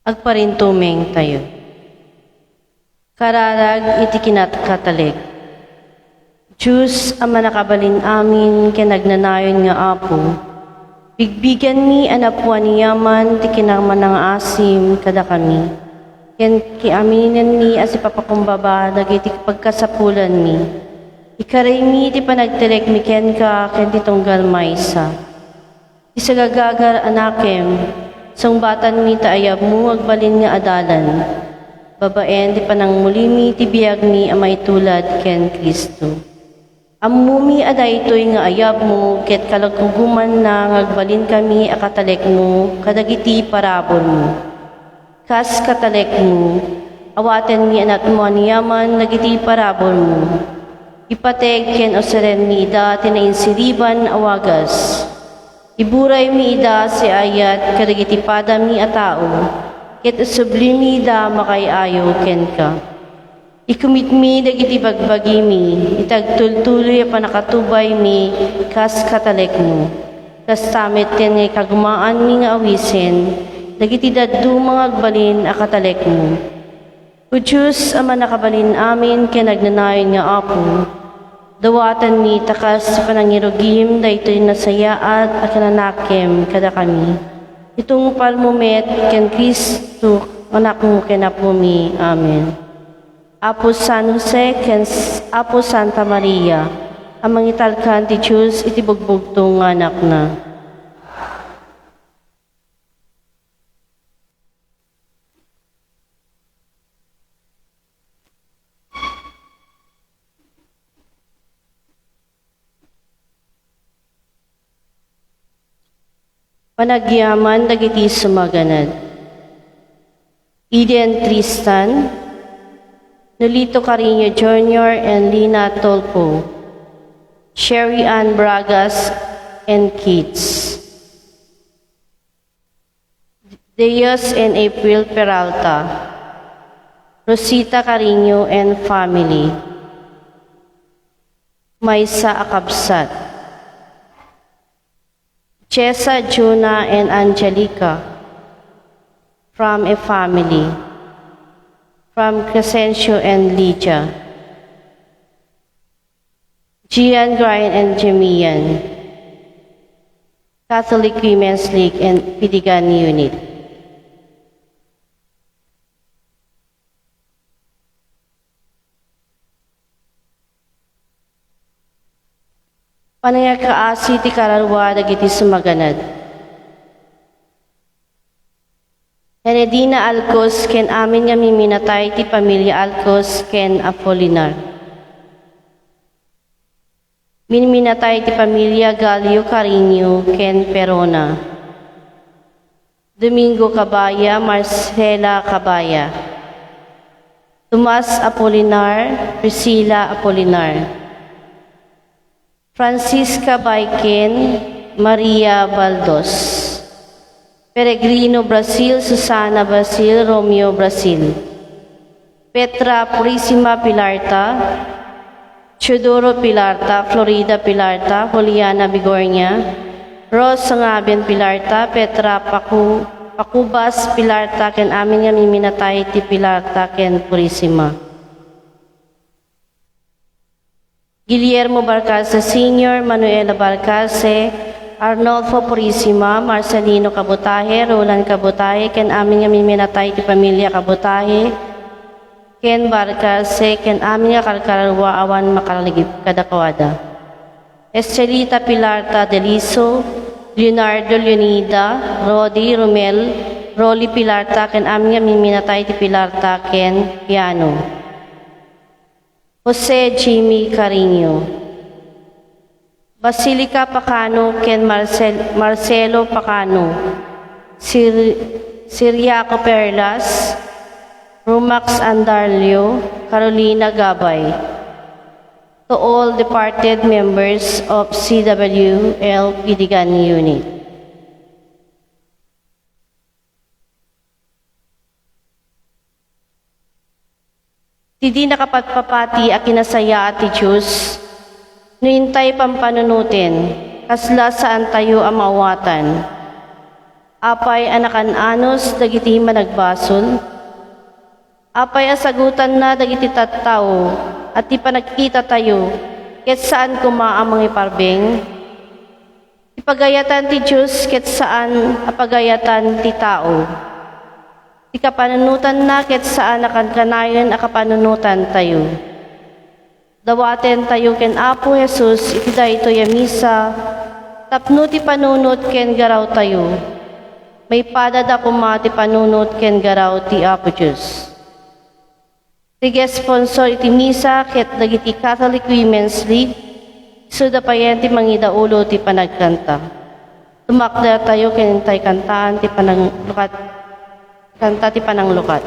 Agparintumeng tayo. Kararag iti kinatkatalig. Diyos ang manakabalin amin kinagnanayon nga apo. Bigbigan mi anapuan niyaman ti kinamanang asim kada kami. Ken kiaminin mi as ipapakumbaba dagiti pagkasapulan mi. Ikaray mi ti panagtelek mi ken ka ken ti tunggal maysa. Isagagagar anakem, sungbatan mi taayab mo agbalin nga adalan. Babaen ti panangmulimi ti biyag mi amay tulad ken Kristo. Ammumi adaytoy nga ayab mo ket kalagkuguman na ngagbalin kami akatalek mo kadagiti parabor mo. Kas katalek mo, awaten mi anat mo aniyaman dagiti parabor mo. Ipateg ken oseren mi ida tinainsiriban awagas. Iburay mi ida si ayat kadagiti pada mi a tao, ket sublimi da makayayo ken ka. Ikumit mi dagiti bagbagi mi, itagtultuloy panakatubay mi, kas katalek mo. Kas tamit ken ngay kagumaan mi nga awisen, dagiti daddu mga agbalin a katalek mo. O Diyos, ama nakabalin amin ken nagnanayon nga apo, dawatan mi takas sa panangirugim daytoy nasayaat at kananakem kada kami. Itong palmumet ken Kristo anak mo ken apo mi. Amen. Apo San Jose ken Apo Santa Maria, ang mangitalkan ti Diyos iti bugbugtong nga anak na. Panagyaman dagiti sumaganad. Eden Tristan, Nolito Carino Jr. and Lina Tolpo, Sherry Ann Bragas and kids. Deos and April Peralta, Rosita Carino and family, Maisa Akabsat, Chesa, Juna, and Angelica, from a family, from Crescencio and Lydia, Gian, Brian, and Jamian, Catholic Women's League and Pidigan Unit. Panayakaasi ti kararwa dagiti sumaganad. Henedina Alcos ken amin nga miminatay ti pamilya Alcos ken Apolinar. Minminatay ti pamilya Galio Carino ken Perona. Domingo Cabaya, Marcela Cabaya. Tomas Apolinar, Priscilla Apolinar. Francisca Baiken, Maria Baldos. Peregrino Brasil, Susana Brasil, Romeo Brasil. Petra Purisima Pilarta, Teodoro Pilarta, Florida Pilarta, Juliana Bigornia, Rose Sangabian Pilarta, Petra Pacubas Pilarta, ken amin nga miminatay ti Pilarta ken Purisima. Guillermo Barcalce Sr., Manuela Barcalce, Arnolfo Purisima, Marcelino Cabutahe, Roland Cabutahe, ken amin nga miminatay ti pamilya Cabutahe, ken Barcalce, ken amin nga kalkararwa awan makaligip kadakawada. Estelita Pilarta Deliso, Leonardo Leonida, Rodi Romel, Rolly Pilarta, ken amin nga miminatay ti Pilarta ken Piano. Jose Jimmy Carino, Basilica Pacano ken Marcelo Pacano, Siriaco Perlas, Rumax Andarlio, Carolina Gabay. To all departed members of CWL Pidigan Unit. Tidi nakapatpapati a kinasaya ati Diyos, nuintay pampanunutin, kasla saan tayo amawatan. Apay anakan anos dagiti managbasol. Apay asagutan na dagiti tattao at ti panagkita tayo ket saan kumaamang iparbeng. Ipagayatan ti Diyos ket saan apagayatan ti tao. Ti kapanunutan na ket saan akan kanayon a kapanunutan tayo. Dawaten tayo ken Apo Jesus iti daytoy a misa tapno ti panunot ken garaw tayo. May padada kuma ti panunot ken garaw ti Apo Diyos. Tige sponsor iti misa ket dagiti Catholic Women's League so dapayen ti mangidaulo ti panagkanta. Tumakda tayo ken tay kantaan ti pananglukat. Kanta ti pananglukat.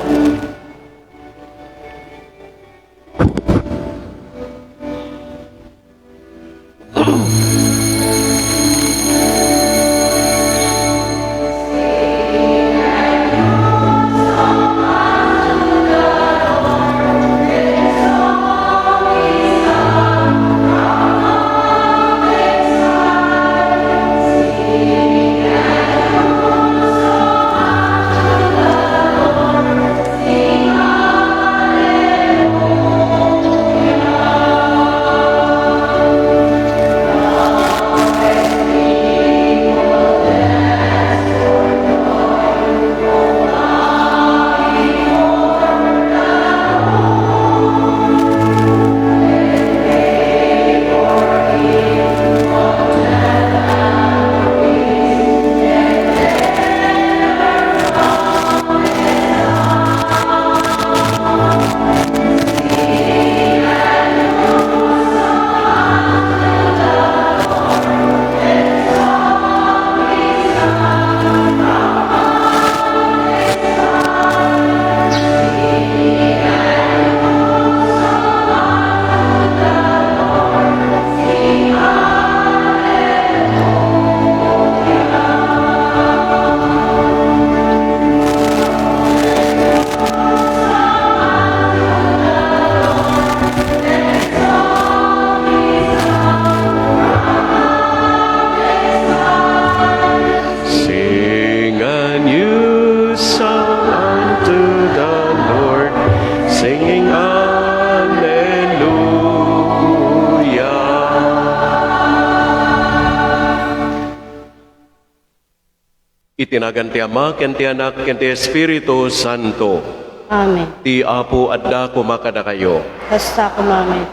Itinagan ti Ama, ken ti Anak, ken ti Espiritu Santo. Amen. Ti Apo adda kumakada kayo. Basta kumamit.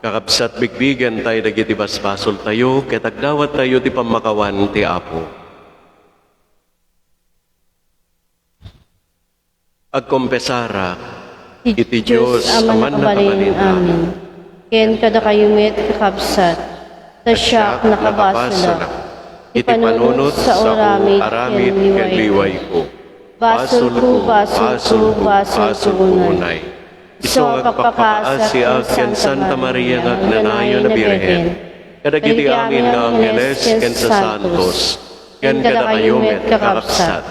Kakabsat bigbigan tayo dagiti basbasol tayo, ket agdawat tayo ti pamakawan ti Apo. Agkompesara, iti Diyos, aman nakabalin. Amen. Ken kada kayo met kakabsat, tasyak nakabasala. Iti panunot sa aramid ken liway ko. Basol ko, unay. Iso agpakaasiag ken Santa Maria ngagnanayo na Birhen. Kadagiti amin nga angeles ken sa santos. Ken kada kayo met kakapsat.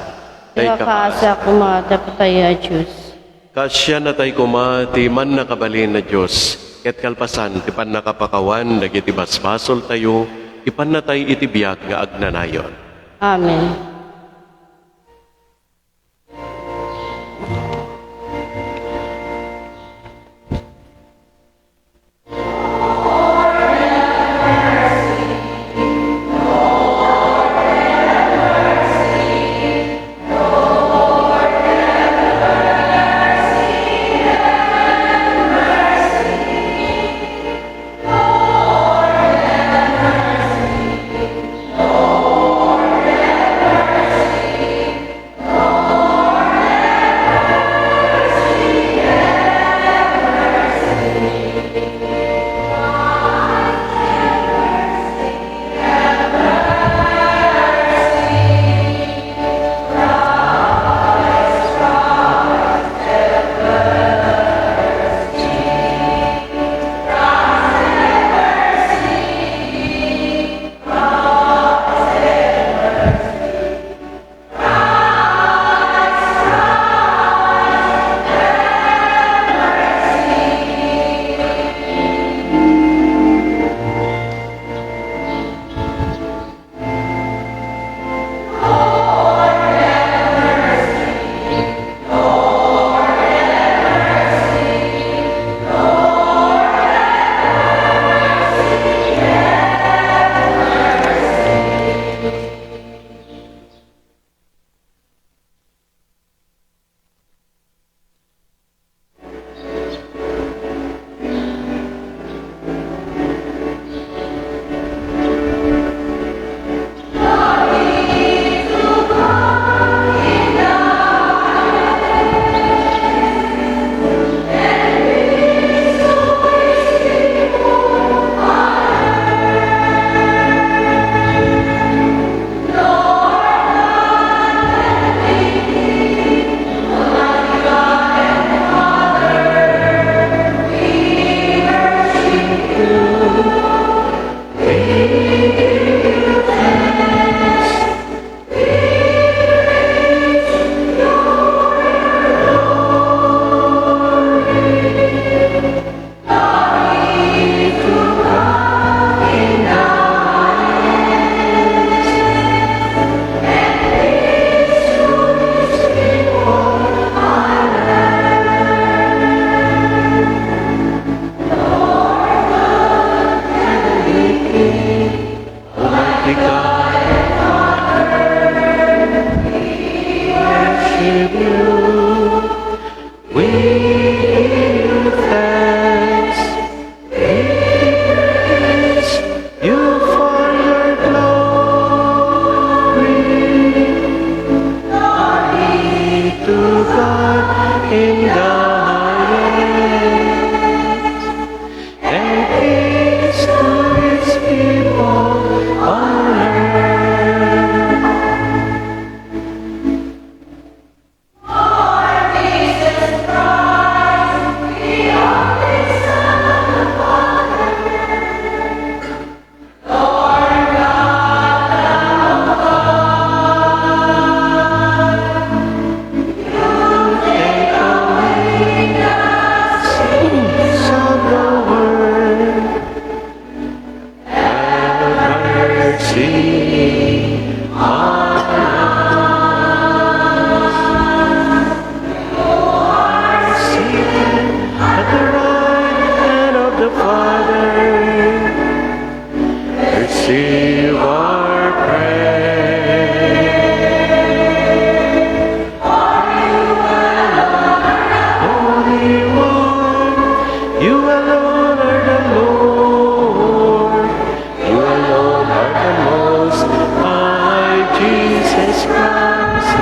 Day kaasa kumata pataya Diyos. Kasya na tay kumati man nakabalin na Diyos. Ket kalpasan ti pan nakapakawan dagiti basbasol tayo. Ipan na tayo itibiyag nga agnanayon. Amen. worship you. We give you thanks. We praise you for your glory. Glory to God in the highest, and peace to his people on earth. Of the world, have mercy on us. You are seated at the right hand of the Father. Receive our prayer. Holy One, you alone are the Lord. You alone are the Most High, Jesus Christ,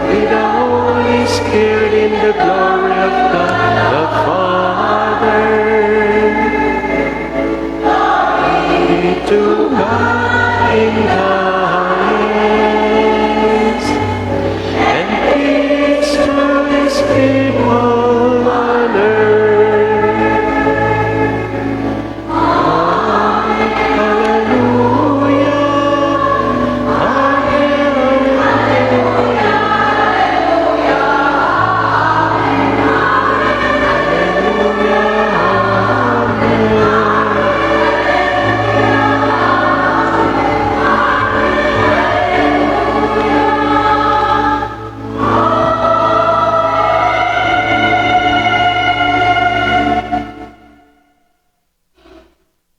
with the Holy Spirit in the glory of God the Father. Glory to God in the highest, and peace to his people on earth. Hallelujah.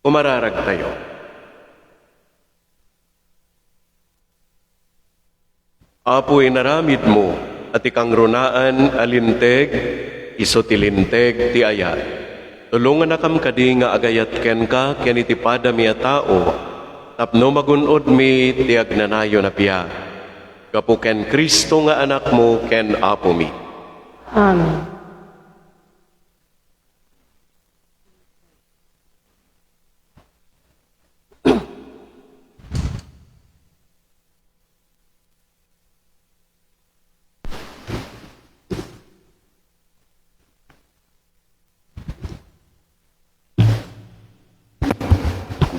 Umararag tayo. Apoy naramid mo, at ikang runaan alinteg, isotilinteg ti ayat. Tulungan na kam kadi nga agayat ken ka, ken itipada mi a tao, tapno magunod mi ti agnanayo na piya. Gapu ken Kristo nga anak mo, ken apo mi. Amen.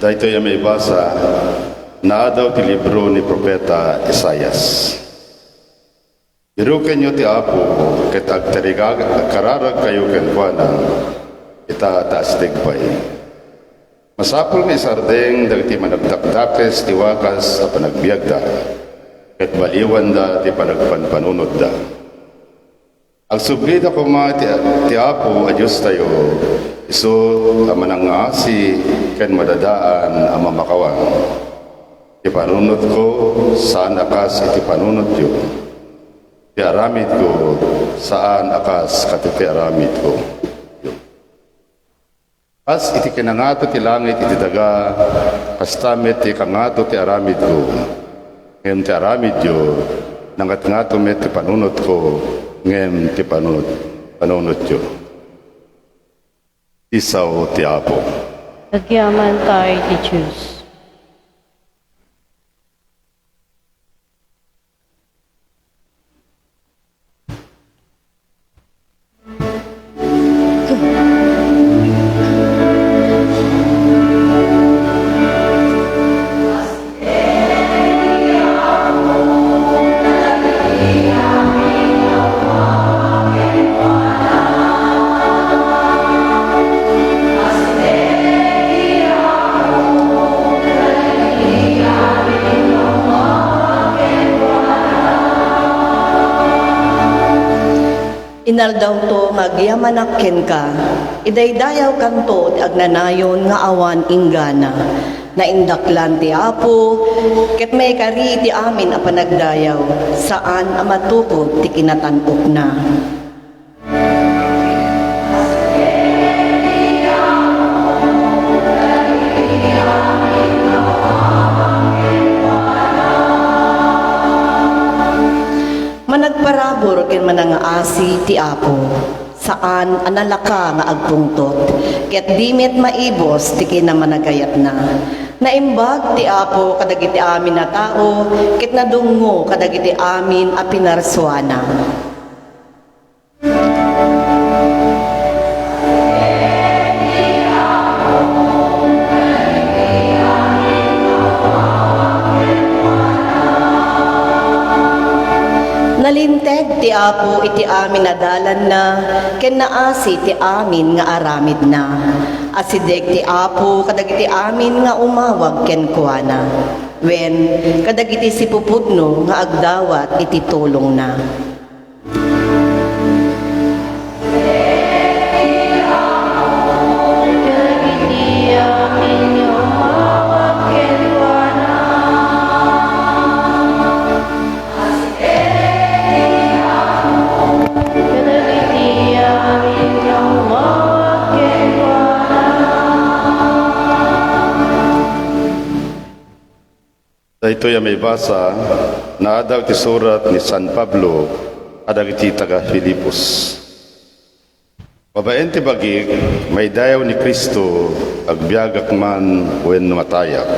Dahito yung may basa na daw ti libro ni Propeta Isayas. Irukan nyo ti Apo, kitag tarigag, kararag kayo kenkwana, ita taas tigpay. Masapul ni Sardeng, dagiti managdakdakes ti wakas sa panagbiagda, ket baliwan da ti panagpanpanunod da. Ang sublida ko ti Apo, adyos tayo, iso amanangasi ken madadaan ang mamakawan. Ti panunod ko saan akas iti panunod yo. Ti aramid ko saan akas kati aramid ko. As iti kinangato ti langit iti daga, kastamet ti kangato ti aramid ko. Ngayon ti aramid yo, nangat-ngato met ti panunod ko, ngayon ti panunod yo. Isaw ti Apo. Agyaman tayo ti Diyos. Inaldaw to magyamanakken ka, idaydayaw kanto ti agnanayon nga awan inggana. Naindaklan ti Apo, ket may kari ti amin a panagdayaw, saan a matukod ti kinatanok na. Managparabor ken manangaasi ti Apo, saan analaka nga agpungtot, ket dimit maibos ti kinamanagayat na. Naimbag ti Apo kadagiti amin na tao, ket nadungo kadagiti amin a pinarswana. Nalinteg ti Apo iti amin nadalan na, ken naasi ti amin nga aramid na. Asideg ti Apo kadagiti amin nga umawag ken kuana. Wen kadagiti sipupudno nga agdawat iti tulong na. Kadagiti amin nga umawag ken kuana. Kadagiti amin nga umawag ken kuana. Dahito yung may basa na adaw ti surat ni San Pablo adagiti taga Filipos. Babaen ti bagig, may dayaw ni Kristo agbiagak man wen matayak.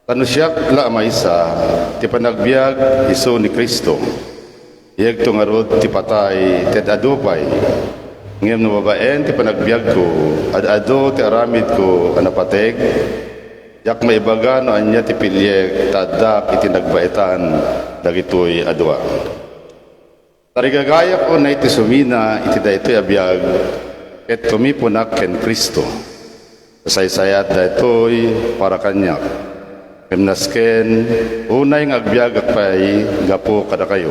Tano siyak la maysa ti panagbiag iso ni Kristo. Iyag tungarod ti patay ted adupay. Ngem no babaen ti panagbiag ko ado ti aramid ko anapateg. Yak maibaga no anya ti pilyeg tadak iti nagbaitan dagitoy adwa. Tarigagaya ko na iti sumina iti daytoy abiyag ket tumipunak ken Kristo. Saysayat daytoy para kanyak. Kemnasken unay nga agbiag pay gapo kada kayo.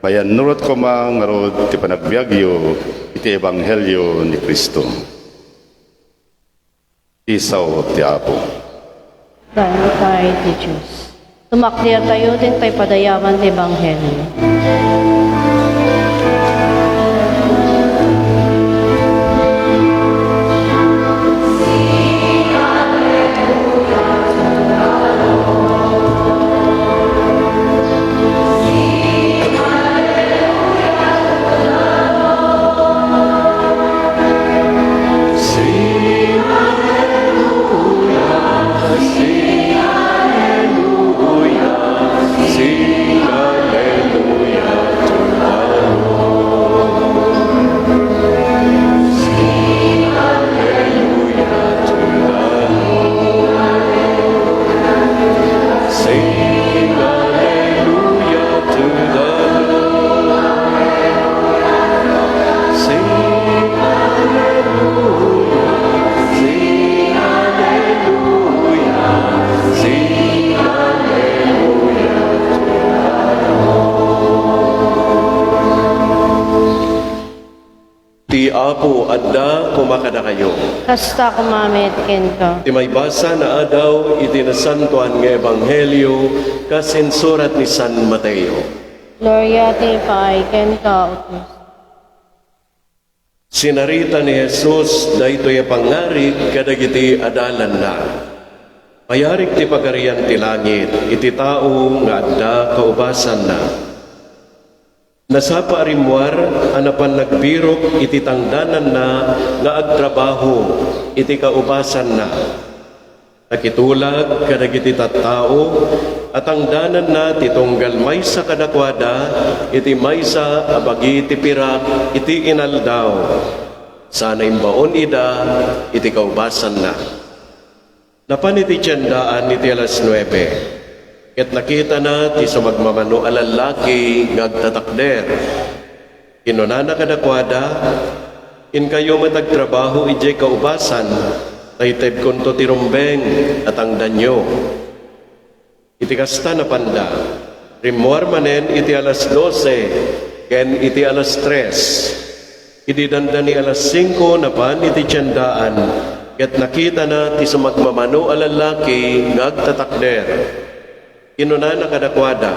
Bayan nurot ko mang ngarod ti panagbiagyo iti ebanghelyo ni Kristo. Isaw ti Apo. Dahil tayo ti Diyos. Tumakdir tayo din tayo padayaman ti Ebanghelyo. Ti Apo adda kumakada kayo. Kasta kumamit ken ka. Ti may basa na adaw iti nasantuan nga ebanghelyo kasin surat ni San Mateo. Gloria ti Pai ken ka, O Kristo. Sinarita ni Jesus daytoy pangarig kadagiti adalan na. Mayarig ti pagarian ti langit iti tao nga adda kaubasan na. Nasapa arimwar anapan nagbirok iti tangdanan na nga agtrabaho iti kaubasan na. Nakitulag kadagiti tattao at tangdanan na titunggal maysa kadakwada iti maysa abagi iti pirak iti inaldaw. Sana imbaon ida iti kaubasan na. Napan iti tiyandaan iti alas 9. Ket nakita na ti sa magmamano alalaki ngagtatakder. Inunana kadakwada, in kayo matagtrabaho ijay kaubasan, tayteb konto ti rumbeng at ang danyo. Iti kasta na panda, rimuar manen iti alas 12, ken iti alas 3. Iti dandani alas 5 na pan iti tiyandaan, Ket nakita na ti sumagmamano a lalaki ngagtatakder. Kinuna na kadakwada.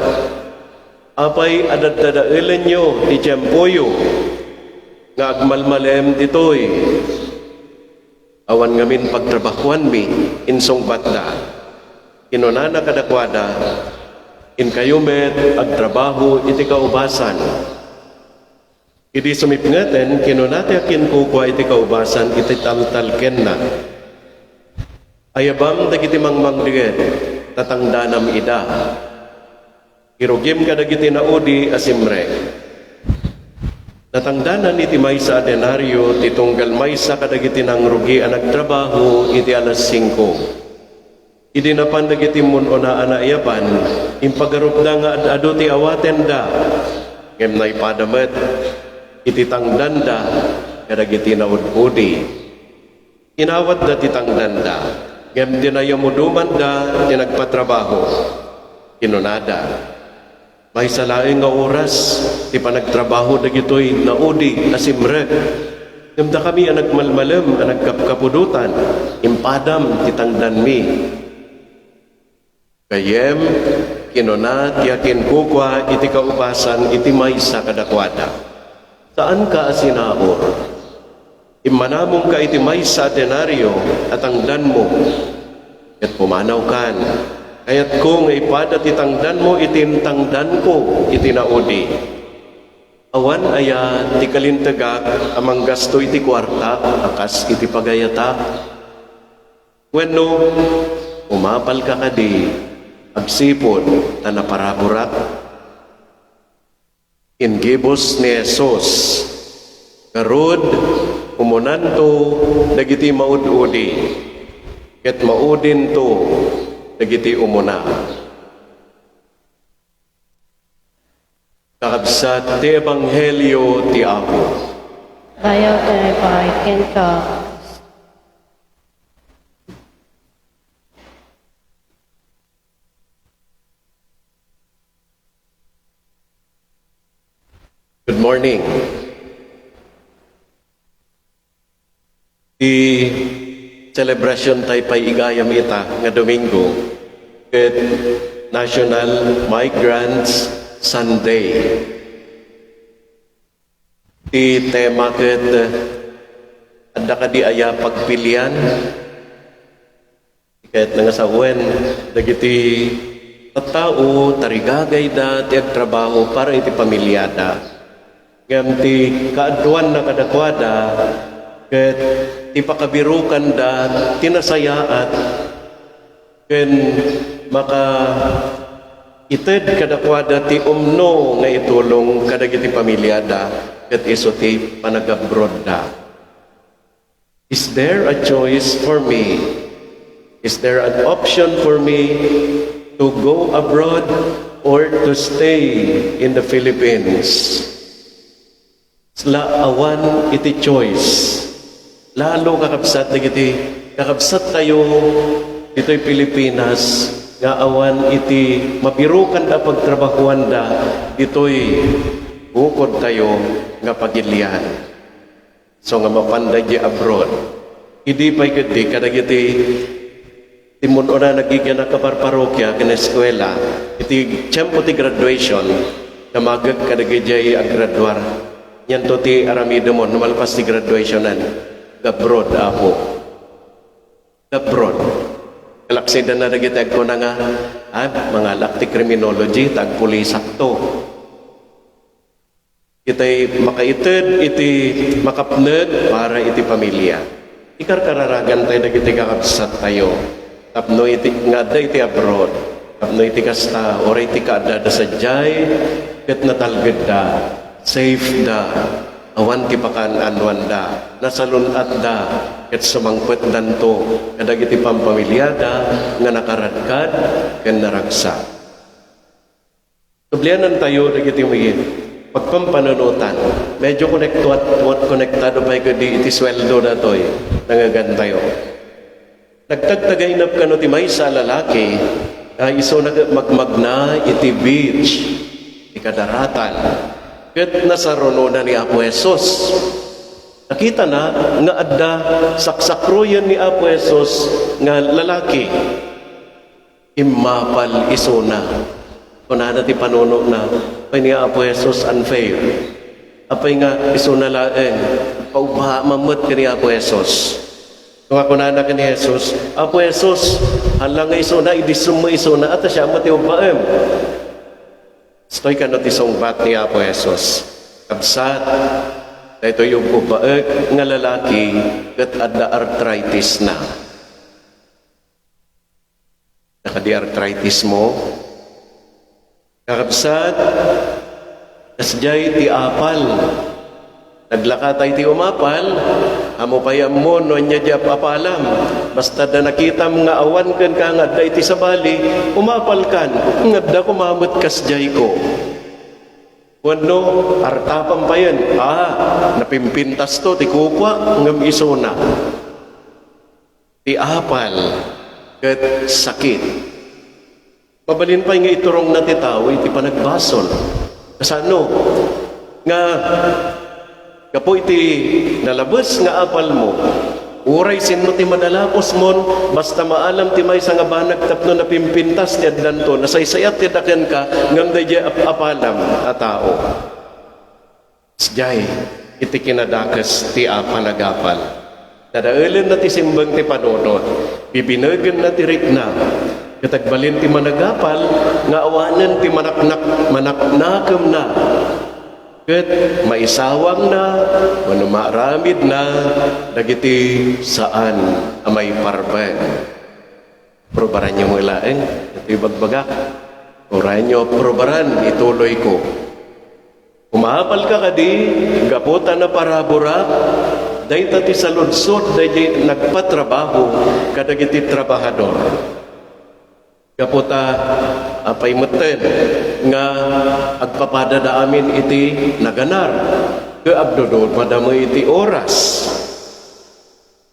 Apay adadadailan nyo ti tiyempoyo nga agmalmalem ditoy. Awan ngamin pagtrabahuan mi insong batda. Kinuna na kadakwada. In kayo met agtrabaho iti kaubasan. Idi sumipngeten, kinunati akin kukwa iti kaubasan, iti taltalken na. Ayabam dagiti mangmangdiget, tatangdanam ida. Irugim ka dagiti naudi asimre. Natangdanan iti maysa a denaryo, titunggal maysa kadagiti nang rugi a nagtrabaho, iti alas 5. Idi napan dagiti munona ana ayapan, impagarup da nga adu ti awaten da. Ngem na ipadamet, iti tangdanda kadagiti naud-udi. Inawat da ti tangdanda, ngem dinayamuduman da ti nagpatrabaho. Kinunada, may salaing nga oras ti panagtrabaho dagitoy naudi asimre. Ngem da kami ang nagmalmalem, ang nagkapkapudutan, impadam ti tangdan mi. Kayem, kinuna ti akin kukwa iti kaubasan iti maysa kadakwada. Saan ka asinaor? Imanamong ka iti maysa denaryo at tangdan mo. At pumanaw kan. Kayat ko nga ipada ti tangdan mo iti tangdan ko iti naudi. Awan aya ti kalintagak amang gasto iti kwarta akas iti pagayata. Wenno umapal ka kadi agsipon na naparaburak. Ingibos ni Jesus karod umunanto dagiti maud-udi ket maudin to dagiti umuna. Kakabsat ti ebanghelyo ti Apo. Bayaw tayo paikin ka. Good morning. Di celebration tayo pa'y igayam ita nga Domingo ket National Migrants Sunday. Di tema ket adda ka di aya pagpilian ket nangasawen dagiti tattao tarigagay da ti agtrabaho para iti pamilyada. Ngam ti kaaduan na kadakwada ket ti pakabirukan da tinasayaat ken maka ited kadakwada ti umno nga itulong kadagiti pamilyada ket isu ti panagabroad da. Is there a choice for me? Is there an option for me to go abroad or to stay in the Philippines? Awan iti choice. Lalo kakabsat na iti kakabsat tayo dito'y Pilipinas nga awan iti mapirukan da pagtrabahuan da dito'y bukod tayo nga pagilian. So nga mapanday di abroad. Hindi pa'y gadi kadagiti timun o na nagigyan na kaparparokya kina eskwela iti tiyempo ti graduation na magag kadagiti aggraduar. Yan to ti aramido mo, numalpas ti graduationan. Gabrod, apo. Gabrod. Kalaksidan na nagitag ko na nga, mga lakti criminology, tagpulisak to. Itay makaited, iti makapned para iti pamilya. Ikarkararagan tayo nagiti kakabsat tayo. Tapno iti nga da iti abroad. Tapno iti kasta, or iti kaadada sa jay, ket natalged da. Safe da, awan ti pakaan-anwan da, nasalunat da, ket sumangpet danto, kadag iti pampamilyada, nga nakaradkad, ken naragsa. Tublianan tayo, dagiti umigit, pagpampanunutan, medyo konektado pa iti sweldo na to'y, nangagan tayo. Nagtagtagainap ka no ti may sa lalaki, iso magmagna iti beach, ikadaratan, ket nasaruno na ni Apo Jesus. Nakita na nga adda saksakroyan ni Apo Jesus nga lalaki. Imapal isuna. Kuna na ti panuno na, ay ni Apo Jesus unfair. Apay nga isuna laeng, paubaha mamut ka ni Apo Jesus. Kung ako na ka ni Jesus, Apo Jesus, halang nga isuna, idisum mo isuna, at siya mo ti ubaem. Stoy ka no ti sungbat ni Apo Jesus. Kabsat, ito yung ubaeg nga lalaki, kat adda arthritis na. Nakadi-arthritis mo, kakabsat, kasjay ti apal. Naglakatay ti umapal, amo payam mo no nya di apalam. Basta da nakita nga awan kan ka nga da iti sa bali, umapal kan, nga da kumamot kasjay ko. Wano, artapam pa yan. Napimpintas to, ti kupwa, ngam isuna. Ti apal, kat sakit. Mabalin pa nga iturong na ti tao, iti panagbasol. Kasano? Nga, kapo iti nalabas nga apal mo, uray sin mo ti madalapos mon, basta maalam ti may nga banag tapno na pimpintas ti adlan to, nasaysayat ti daken ka, ngam da di apalam a tao. Sjay, iti kinadakas ti apanagapal. Tadailan na ti simbang ti panunod, bibinagan na ti rikna, katagbalin ti managapal, nga awanan ti manaknakam na, ket maisawang na, manumaramid na, dagiti saan amay parben. Probaran nyo mga laeng, ito ibagbagak. Orayan nyo, probaran, ituloy ko. Umahapal ka kadi, gaputan na paraburak, dahi tati sa lunsod, dahi nagpatrabaho, kadagiti trabahador. Kaputa apay meten nga agpapada da amin iti naganar ke abdodod madamo iti oras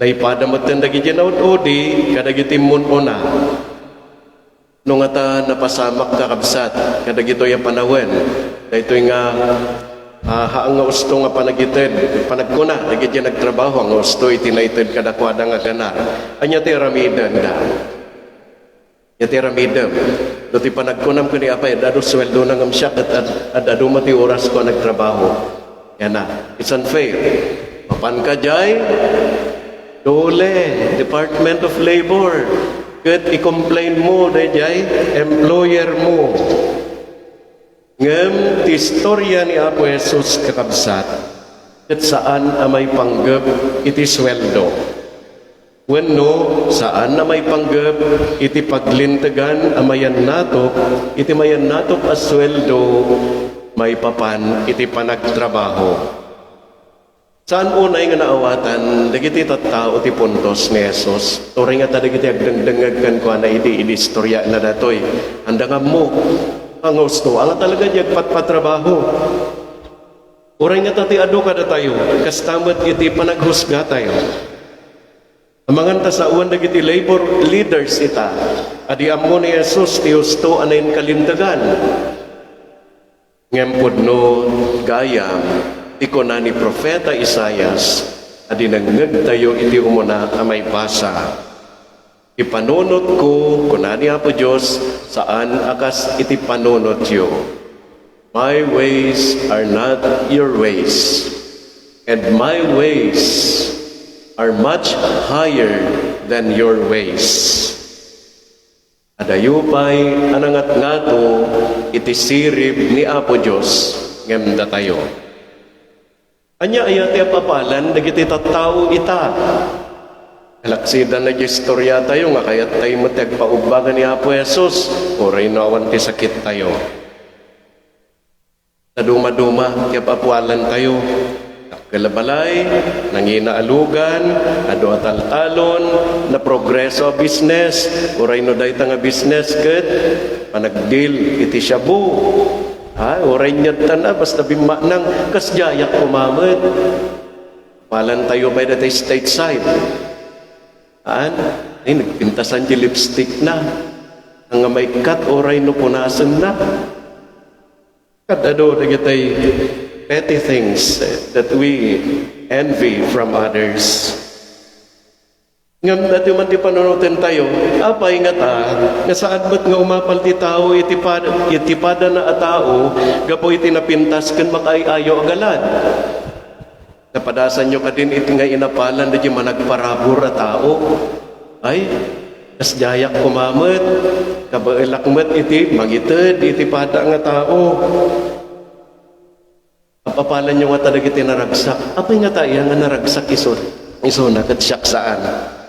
naipada meten dagiti naud-udi kadagiti munona no nga ta napasamak kakabsat kadagito yung panawen dahito nga haang nga usto nga panagited panagkuna dagiti nagtrabaho ang usto iti naited kadakwada nga ganar anya ti ramidan da yati ramidam. Dati panagkunam ko ni Apay, dado sweldo na ngam siya at dado mati oras ko nagtrabaho. Yan na. It's unfair. Papan ka jay, dole, Department of Labor. Kat i-complain mo, jay, employer mo. Ngam, ti istorya ni Apo Jesus kakabsat, kat saan amay panggap iti sweldo. Wenno saan na may panggap iti paglintagan amayan natok iti mayan natok as sweldo may papan iti panagtrabaho. Saan unay nga naawatan dagiti tattao ti puntos ni Jesus turing nga dagiti agdangdangag ko na idi istorya na datoy andangam mo ang gusto ang talaga di agpatpatrabaho. Uray nga tati adu kada tayo kastamot iti panaghusga tayo. Amangan ta sa uwan dagiti labor leaders ita. Adi ammo ni Jesus ti husto anayin kalintagan. Ngempod no gayam iko na ni Propeta Isaias adi nanggag tayo iti umuna amay basa. Ipanunot ko kunani Apo Diyos saan akas iti panunot yo. My ways are not your ways and my ways are much higher than your ways. Adayupay anangat ngato iti sirib ni Apo Diyos ngem datayo. Anya ayati apapalan dagiti tattao ita. Kalaksidan na istorya tayo nga kayat tayo matagpaubagan ni Apo Jesus oray nawan ti sakit tayo. Sa duma-duma kaya papualan tayo kalabalay, nanginaalugan, ado atal-talon, na progreso business, uray no day nga business ket panagdil iti shabu. Uray nyad na basta bimanang kasjayak kumamad. Palan tayo by the state side. Nagpintasan di lipstick na. Ang may kat oray no punasan na. Kadado dagitay petty things that we envy from others. Ngam dati man di panunutin tayo, apay nga ta, nga saan ba't nga umapal ti tao, itipada na a tao, gapo iti napintas kan makaayaw agalad. Napadasan nyo ka din iti nga inapalan na di managparabor a tao. Ay, as jayak kumamat, kabailakmat iti, magited, iti pada nga tao. Apapalan nyo nga talag iti naragsak. Apay nga tayo nga naragsak iso nakat siyak saan.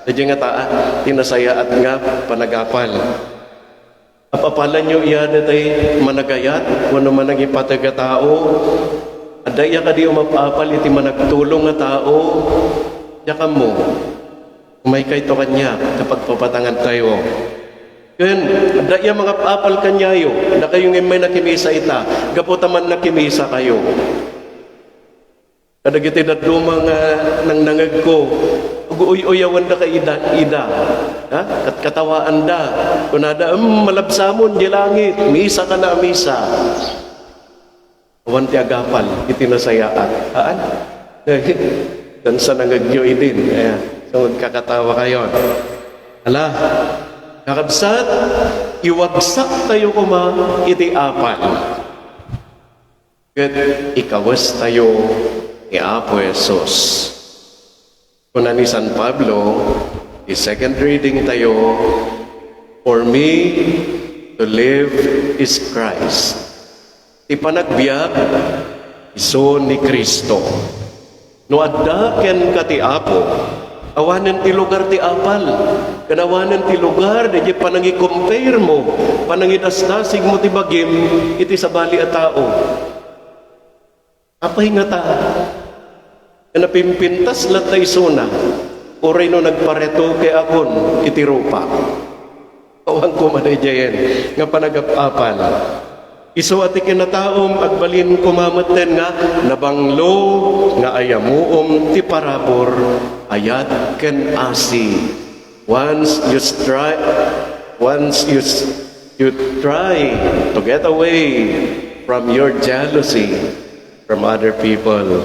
Dadya nga taa, tinasaya at nga panagapal. Apapalan nyo iya datay managayat, kung naman ang ipataga tao, at daya ka di umapapal iti managtulong nga tao, yaka mo, may kaito kanya kapag papatangan tayo. Kaya, daya mga paapal kanyayo, na kayong may nakimisa ita, gapotaman nakimisa kayo. Kadagiti na dumang nang nangag ko, uyawan da ka ida. Ha? Katawaan da. Kunada, malabsamon di langit. Misa ka na misa. Awan ti agapal, itinasayaan. Haan? Dan sa nangag nyo idin. Kaya, sungod kakatawa kayo. Hala, kakabsat, iwagsak tayo kuma iti apal. Kat ikawas tayo ni Apo Jesus. Kuna ni San Pablo, the second reading tayo, for me to live is Christ. Ti panagbiag, iso ni Kristo. No adda ken ka ti Apo, awanan ti lugar ti apal, kanawanan ti lugar, da di panangi-compare mo, panangidasdasig mo ti bagim, iti sabali a tao. Apay nga ta, napimpintas latay suna, oray no nagpareto kay akon, iti rupa. Awang kumanadyayan, nga panagapapal. Iso ati kinataom, agbalin kumamaten nga, nabanglo, nga ayamuom, ti parabor, ayat ken asi. Once you try to get away from your jealousy from other people.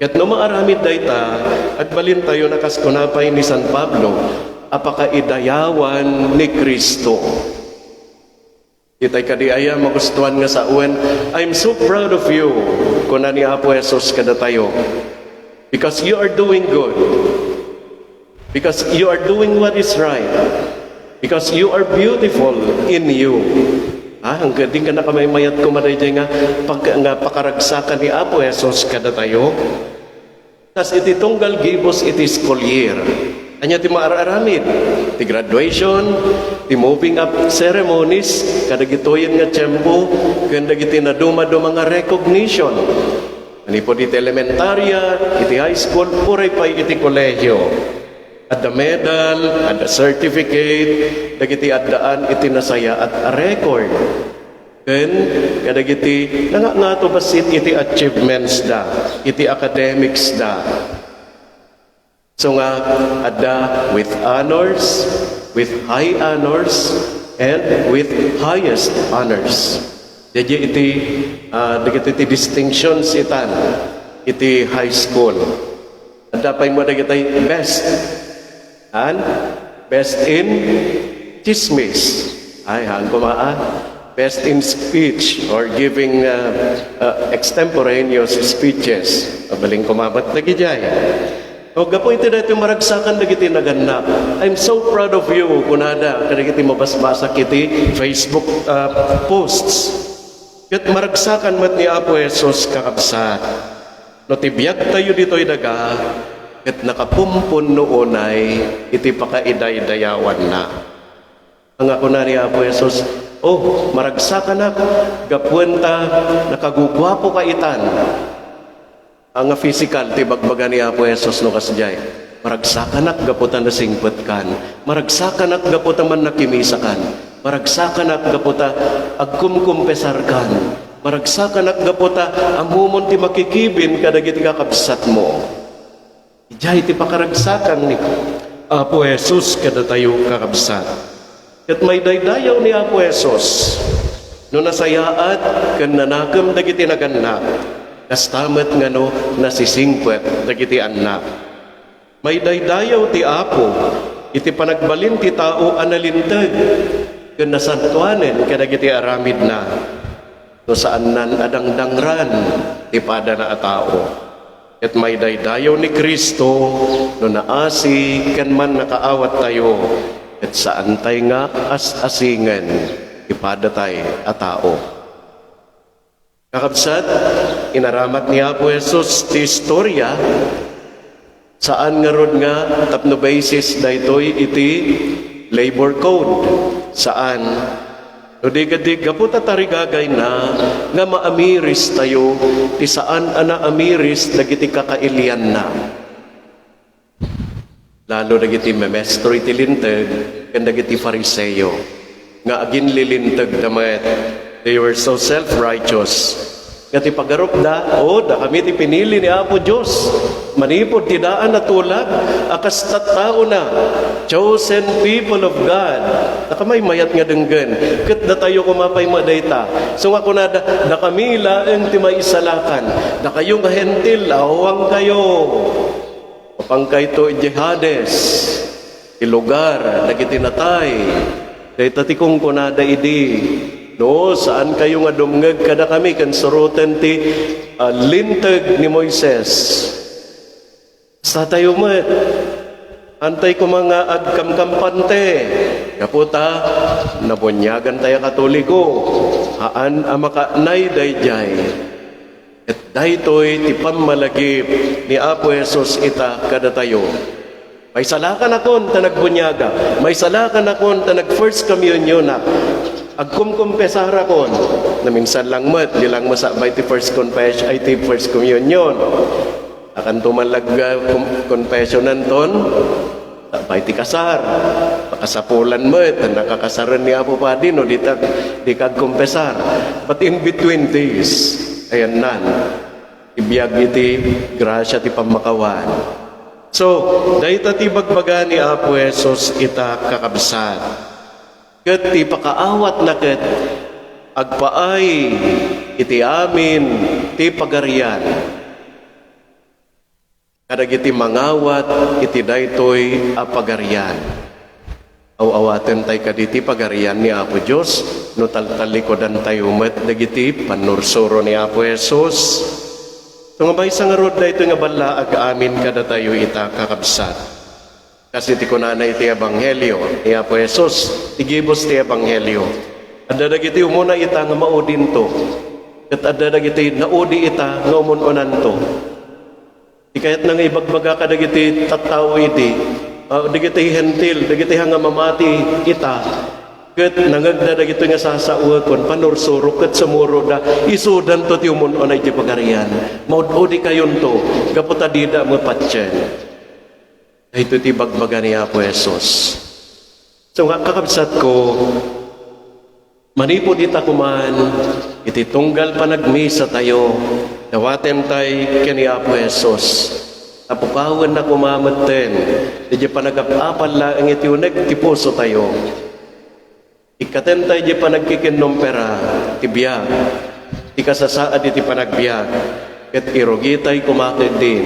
Kat no maaramid dayta, agbalin tayo nakaskunapay ni San Pablo, apakaidayawan ni Kristo. Itay kadiaya magustuhan nga sa uwan, I'm so proud of you, kuna ni Apo Jesus kada tayo. Because you are doing good. Because you are doing what is right. Because you are beautiful in you. Ang gading ka na kamaymayat kumaday nga, pakaragsakan ni Apo Jesus kada tayo. Tas iti tunggal gibos iti school year. Anya ti maararamid, ti graduation, ti moving up ceremonies, kadagitoyen nga tiyempo, kanda giti na duma-duma nga recognition. Ani po iti elementarya, iti high school, puray pa iti kolehyo. At the medal, at the certificate, dagiti addaan iti nasaya at a record. Ken kadagiti nga to basit iti achievements da, iti academics da. So nga adda with honors, with high honors, and with highest honors. Jadi iti dagiti distinctions itan iti high school. Adda pay mo dagiti best and best in chismis. Ay hang kumaan. Best in speech or giving extemporaneous speeches. Abaling kumabat na gijay. O gapo iti dati maragsakan na giti naganap. I'm so proud of you, kunada. Kada giti mabasbasa kiti Facebook posts. Kat maragsakan mat ni Apo Jesus kakabsat. No tibiyag tayo dito'y daga, kat nakapumpon noonay, iti pakaiday-dayawan na. Ang ako na ni Apo Jesus, maragsakan na, gapuenta, nakagugwapo ka itan. Ang physical, tibagbaga ni Apo Jesus no kasjay. Maragsakan na, gaputan na singpet kan. Maragsakan na, gaputan man nakimisa kan. Maragsakan na, gaputa, agkumkumpesar kan. Maragsakan na, gaputa, amumon ti makikibin, kadagiti kakabsat mo. Ijay, ti pakaragsakan ni Apo Jesus, kada tayo kakabsat. At may daydayaw ni Apo Jesus, no nasayaat, kan nanakam dagiti naganap, kastamet nga no nasisingpet dagiti anak. May daydayaw ti Apo, iti panagbalin ti tao analintag, ken nasantuanen kadagiti aramid na, no saan nan adangdangran ti pada na a tao. Ket may daydayaw ni Kristo, no naasi ken man nakaawat tayo, ket saan tay nga as-asingan ti pada tay a tao. Kakabsat, inaramat ni Apo Jesus ti istorya, saan nga rod nga tapno basis daytoy iti labor code. Saan? No di gaputa tarigagay na nga maamiris tayo ti saan ana amiris dagiti kakailian na. Lalo dagiti memestro iti lintag ken dagiti Fariseo nga agin lilintag damet. They were so self-righteous. Nga ti pagarup da kami ti pinili ni Apo Diyos. Manipod ti daan na tulad, akas tattao na, chosen people of God. Nakamay mayat nga denggan, kat da tayo kumapay madayta. So nga kuna da kami laeng ti may isalakan, da kayo nga hentil, awang kayo. Mapangkay to jihades, ilugar, nagitinatay, dayta ti kung kunada idi. No, saan kayo nga dumngag kada kami kan surutan ti lintag ni Moises. Sa tayo met, antay ko mga agkamkampante. Kaputa, nabunyagan tayo katoliko. Haan amakaanay dayjay. At daytoy ti pammalagip ni Apo Jesus ita kada tayo. May salakan akon ta nagbunyaga. May salakan akon ta nag first communion na. Agkumkumpesara kon na minsan lang mat, di lang masabay ti first confession ay ti first communion. Akan tumalagga confessionan ton, sabay ti kasar. Pakasapulan mat, nakakasaran ni Apo Padi no, di kagkumpesar. But in between these, ayan nan, ibiyag iti grasya ti pamakawan. So, dahil ti bagbaga ni Apo Jesus ita kakabsat. Ket ti pakaawat na ket agpaay iti amin ti pagarian. Kadagiti mangawat iti daytoy a pagarian. Awawaten tay kaditi pagarian ni Apo Dios no taltalikodan tayo met dagiti panursuro ni Apo Jesus. So nga baysa nga rod daytoy nga balla ag amin kada tayo ita kakabsat. Kasi ti kunana iti ebanghelyo ni Apo Jesus, igibos ti ebanghelyo. Adda dagiti umuna ita nga maudin to. Ket adda dagiti naudi ita nga umununan to. Ikayat nang ibagbaga ka dagiti tattao iti, dagiti hentil, dagiti nga mamati ita. Ket nangagda dagiti nga sasauakon panursuro ket sumuro da isudan to ti umununan iti pagarian. Maududi kayon to, gaputa dida mo patyen. Ito ti bagbaga ni Apo Jesus. So nga kakabsat ko, manipod ita kuman, iti tunggal panagmisa tayo, dawaten tay kani Apo Jesus. Apukawan na kumamaten, di panagapapal lang iti uneg ti puso tayo. Ikaten tayo di panagkikinumpera, ti biyag, ti kasasaad iti panagbiag, ket irugitay kumakid din.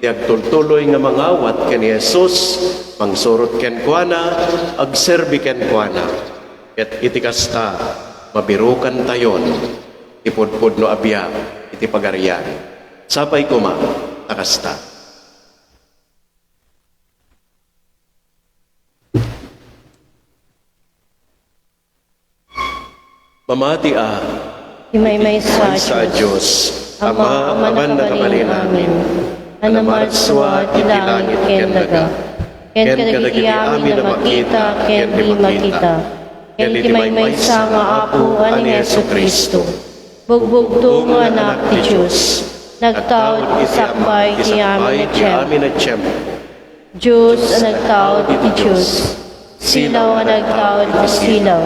Agtultuloy nga mangawat ken Jesus, mangsurot ken kuana, agserbi ken kuana. Ket iti kasta, mabirukan tayon, ipudpud no abya, iti pagarian. Sapay kuma, takasta. Mamati Himay-may sa Diyos, Ama, aman nakabalin namin. Anamarswa ti langit ken daga. Ken kadagiti amin na makita, ken di makita. Ken himay-may sa nga Apo ani Hesu Kristo. Bugbugto nga anak ti Diyos. Nagtaod isakbay ti amin na tiyempo. Diyos ang nagtaod ti Diyos. Silaw ang nagtaod ti silaw.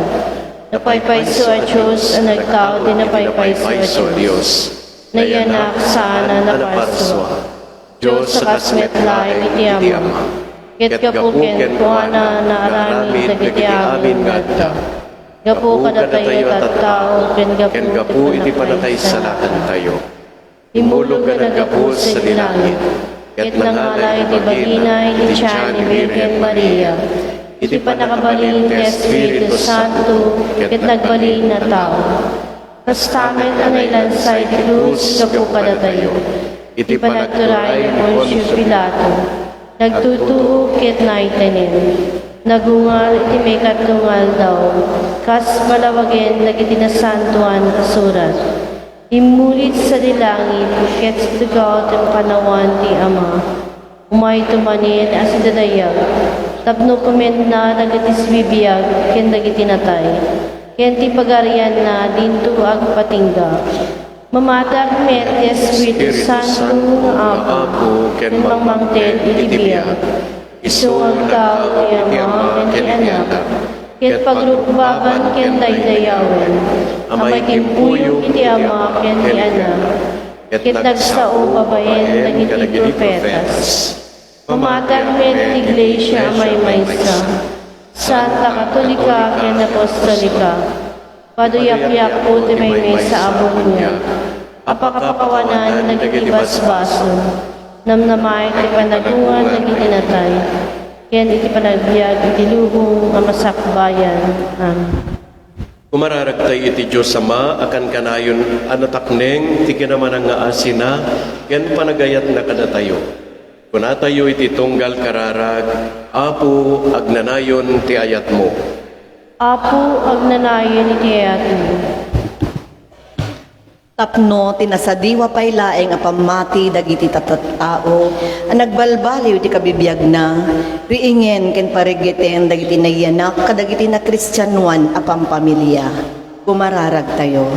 Napaypayso a Diyos ang nagtaod din napaypayso a Diyos. Nayanak sana naparswa. Diyos sa kasmetlay iti Ama. Ket kapuken kuana na aramid dagiti amin ngadta. Gapu kada tayo tattao ken gapu iti panatay salakan tayo. Imulog ka ng gapos sa dilangit, ket nangalay ti bagina iti tiyan ni Virgen Maria, iti panakabalin ti Espiritu Santo, ket nagbalin na tao. Kastamet ang ilansay ti krus gapu kadatayo, iti panagturay ni Poncio Pilato, nagtutuo ket naitanin, nagungal iti may katungal daw, kas malawagen nagiti nasantuan kasurat. Imulit sa dilangit, ket sugaw ang panawan ti Ama, umay tumanin as dadayag, tapno kumen na nagatis bibiyag, ken nagiti natay, ken ti pagarian na dinto ag patingga. Mamatak met ti Espiritu Santo nga Apo, ken mangmangten iti biyag, iso ang tao ti Ama ken ti Anak, ket pagrukbaban ken daydayawen, amay timpuyong iti Ama ken ti Anak, ket nagsao babaen dagiti profetas. Mamatag met ti Iglesia amay maysa, Santa Katolika ken Apostolika, paduyak-yak po ti may sa abong niya, apakapakawanan nagiti basbaso, namnamay ti panagungan nagiti natay, ken iti panagbiag iti lubong nga masakbayan. Amen. Kumararagtay iti Diyos Ama, akan kanayon anatakneng, ti kinamanang nga asina, ken panagayat na kadatayo. Kunatayo iti tunggal kararag, Apo, agnanayon ti ayat mo. Apo, agnanayon iti ayat mo. Tapno, tinasadiwa pa'y laeng apamati dagiti tatatao, ang nagbalbaliw ti kabibiyag na, riingen ken parigiten dagiti nayanak, kadagiti na Kristyanuan apampamilya. Kumararag tayo.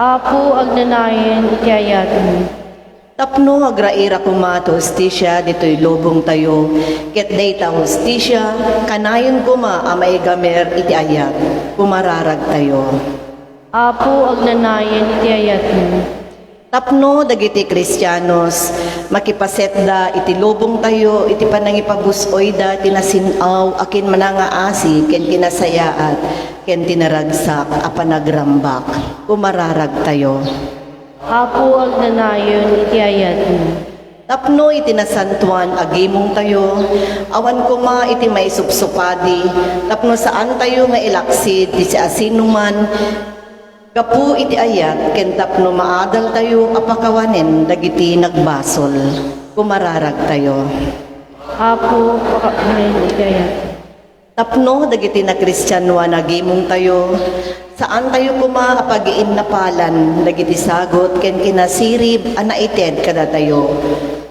Apo, agnanayon iti ayat mo. Tapno, agraira kumato hostisya, dito'y lobong tayo, ket dayta hostisya, kanayon kuma amay gamer iti ayat. Kumararag tayo. Apo, agnanayon iti ayat mo. Tapno dagiti Kristiyanos, makipasetda iti lubong tayo, iti panangipabusoy da, tinasinaw, akin manangaasi, ken tinasayaat, ken tinaragsak, apanagrambak. Kumararag tayo. Apo, agnanayon iti ayat mo. Tapno iti nasantuan agimong tayo, awan kuma iti maisupsupadi, tapno saan tayo nga ilaksid, iti asinuman, gapu iti ayat, ken tapno maadal tayo apakawanen dagiti nagbasol. Kumararag tayo. Apo, agnanayon iti ayat mo. Tapno dagiti na Kristyanuan agimong tayo, saan tayo kuma apagiin na palan, dagiti sagot ken kinasirib anaited kada tayo.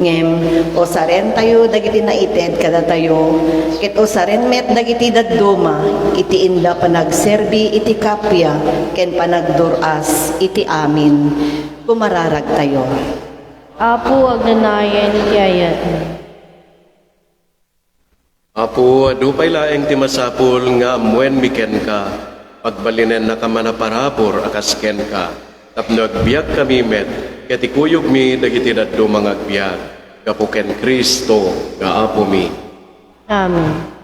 Ngem, o saren tayo dagiti naited kada tayo, ket o saren met dagiti dadduma, iti inda panagserbi iti kapya, ken panagduras iti amin. Kumararag tayo. Apo, agnanayon iti ayat mo. Apo, adupay laeng ti masapul nga amwen miken ka, pagbalinen na ka manaparapor akas ken ka, tapno agbiag kami met, ket ikuyog mi dagiti daddo mga agbiag, gapu ken Kristo nga Apo mi. Amen.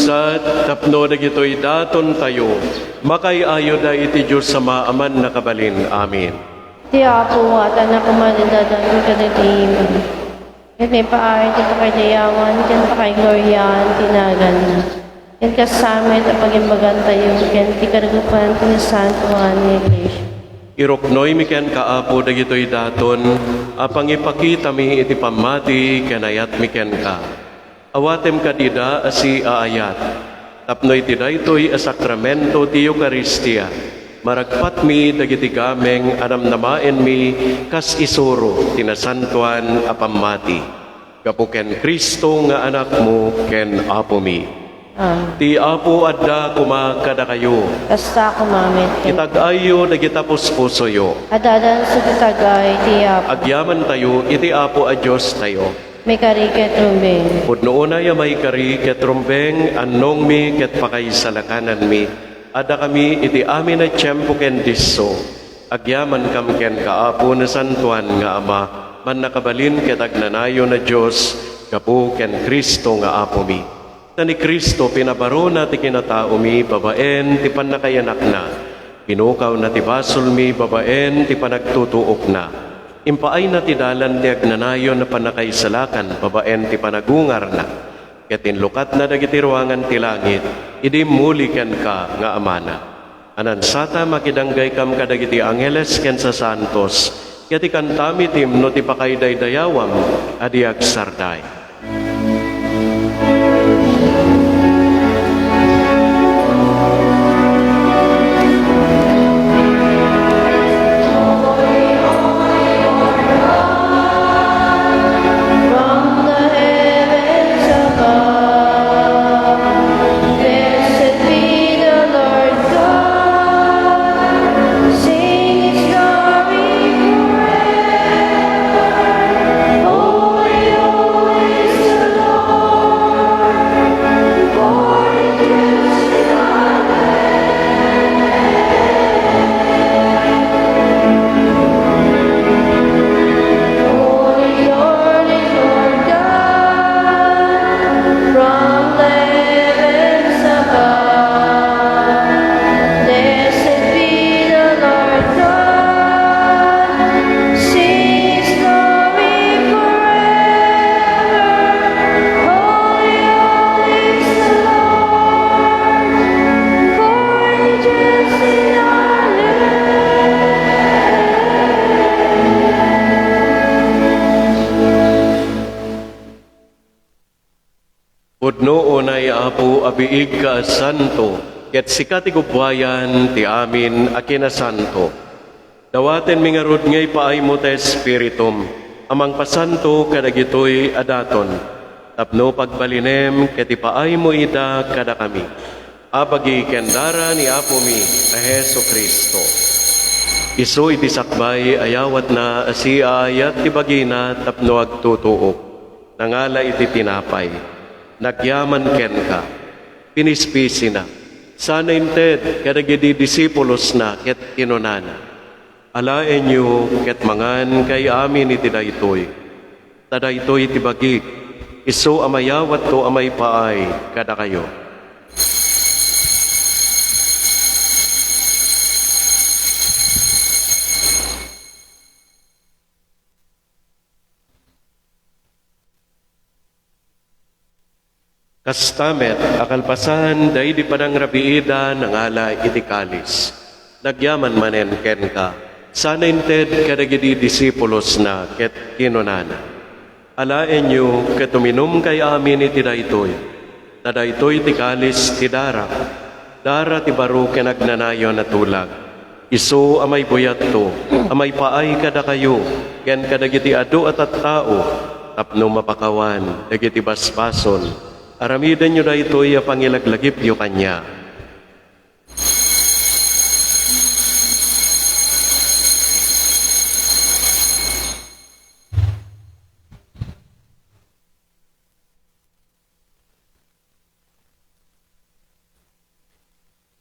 kakabsat, tapno dagitoy daton tayo, makayayo da iti Diyos sa maaman na kabalin. Amin. Ti Apo at anak kumandadan mo kadatiman. Yan may paay, ti pakaydayawan, yan pakaygoryan, tinagan na. Yan kasamit at pagimbagan tayo, yan ti karagupan, tinasantuhan ni Iglesia. Iroknoy mi ken kaapo dagitoy daton, apang ipakita mi iti pamati, kanayat mi ken ka. Awatem kadida asi aayat, tapnoy ti daytoy a sakramento ti Eucharistia, maragpat mi dagiti gameng anamnamaen mi kas isuro tinasantuan a pamati. Gapu ken Kristo nga anak mo ken apo mi. Ti apo adda kumakada kayo, Kasta kumamit ken. itag-ayo dagita puspusoyo. Adadan sa tatagay, ti Apo. Agyaman tayo, iti apo a Diyos tayo. May kariket rumbing. Pudno una ya may kari ket rumbeng annong mi ket pakaisalakanan mi. Ada kami iti amin na tiyempo ken disso. Agyaman kam ken kaapo na santuan nga ama, man nakabalin ket agnanayo na Diyos, gapu ken Kristo nga apo mi. Ni Kristo pinabaro na ti kinatao mi, babaen ti panakayanak na. Pinukaw na ti basol mi, babaen ti panagtutuok na. Impaay na ti dalan ti agnanayon na panakaisalakan, babaen ti panagungar na. Ket inlukat na dagiti ruangan ti langit, idi muli ken ka nga amana. Anansata makidanggay kam kadagiti angeles ken sa santos, ket ikantami timno ti pakaydaydayawam, adi agsarday. From the heavens above, blessed be the Lord God. Sing His glory forever. Holy, holy is the Lord, born just in our Holy Lord is Lord God, from the heavens above. Blessed be the Lord God, sing His glory forever. Holy, holy is the Lord, born just in our Pudno unay apo abiig ka santo, ket sikat igubwayan ti amin a kinasanto. Dawaten mingarod ngay paay mo ta espiritum, amang pasanto kadagitoy adaton. Tapno pagbalinem ket ipaay mo ida kada kami. Abagi kendara ni apo mi a Heso Kristo. Isu iti sakbay ayawat na asi ayat ti bagina tapno agtutuok. Nangala iti tinapay. Nagyaman ken ka, pinispisi na. Sana inted, kadagidi disipulos na, ket kinunana. Alaen nyo, ket mangan kay amin iti daytoy. Tadaytoy iti bagi, iso amayawat to amay paay, kada kayo. Kastamet, akalpasan, day di panang rabiida, nangala iti kalis. Nagyaman manen ken ka, sana inted kadagidi disipulos na, ket kinunana. Alaen nyo, ket uminom kay amin iti daytoy. Tadaytoy ti kalis ti dara. Dara ti baro ken agnanayo na tulag. Isu amay buyat to, amay paay kada kayo, ken kadagiti adu at tao, tapno mapakawan, dagiti basbason. Aramidan nyo na ito'y pangilaglagip yo kanya.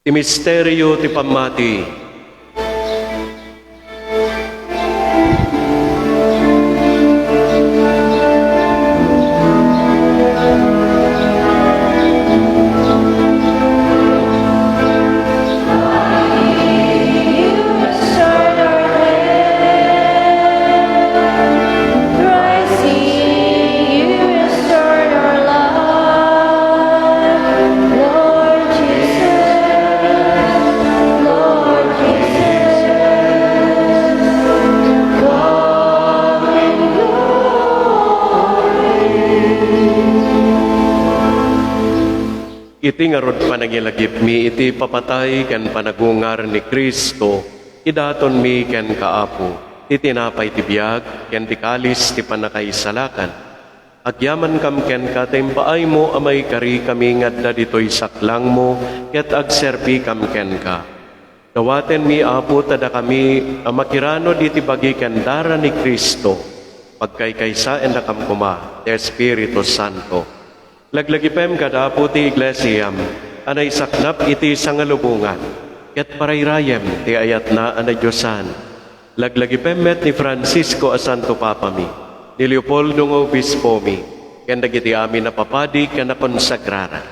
Ti misteryo ti pamati. iti ngarod panagilagip mi, iti papatay ken panagungar ni Kristo, idaton mi ken kaapo, iti tinapay ti biag, ken ti kalis ti panakaisalakan. Agyaman kam ken katimpaay mo amay kari kami ngadda ditoy saklang mo, ket agserbi kam ken ka. Dawaten mi apo tada kami amakirano diti bagi ken dara ni Kristo, pagkaykaysaen na kam kuma, ti Espiritu Santo. Laglagipem kadapo ti iglesyam, anay saknap iti sangalubungan, ket parayrayem ti ayat na anay Diyosan. Laglagipem met ni Francisco a Santo Papa mi, ni Leopoldo nga Obispo mi, ken dagiti amin na papadi ken na konsagraran.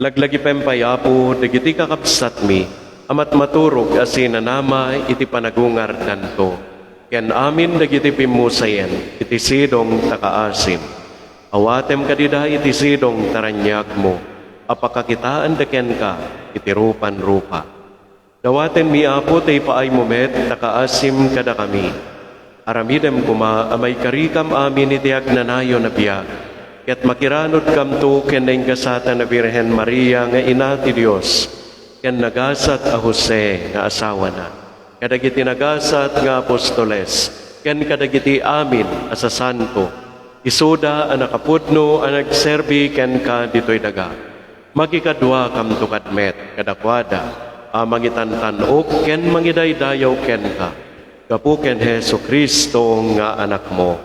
Laglagipem payapo dagiti kakabsat mi, amat maturog asinanama iti panagungar danto, ken amin dagiti pimusayen iti sidong takaasim. Awatem kadida iti sidong taranyag mo, apakakitaan deken ka iti rupan-rupa. Dawaten mi apo tay paay mo met, takaasim kada kami. Aramidem kuma amay karikam amin iti agnanayo na biyak, ket makiranod kam to ken naingasata na Birhen Maria nga ina ti Dios, ken nagasat a Jose nga asawa na, kadagiti nagasat nga apostoles, ken kadagiti amin asa santo, isuda ang nakapudno ang nagserbi ken ka ditoy daga. Magikadwa kam tukadmet kadakwada, mangitantanok ken mangidaydayaw ken ka. Gapu ken Hesu Kristo nga anak mo.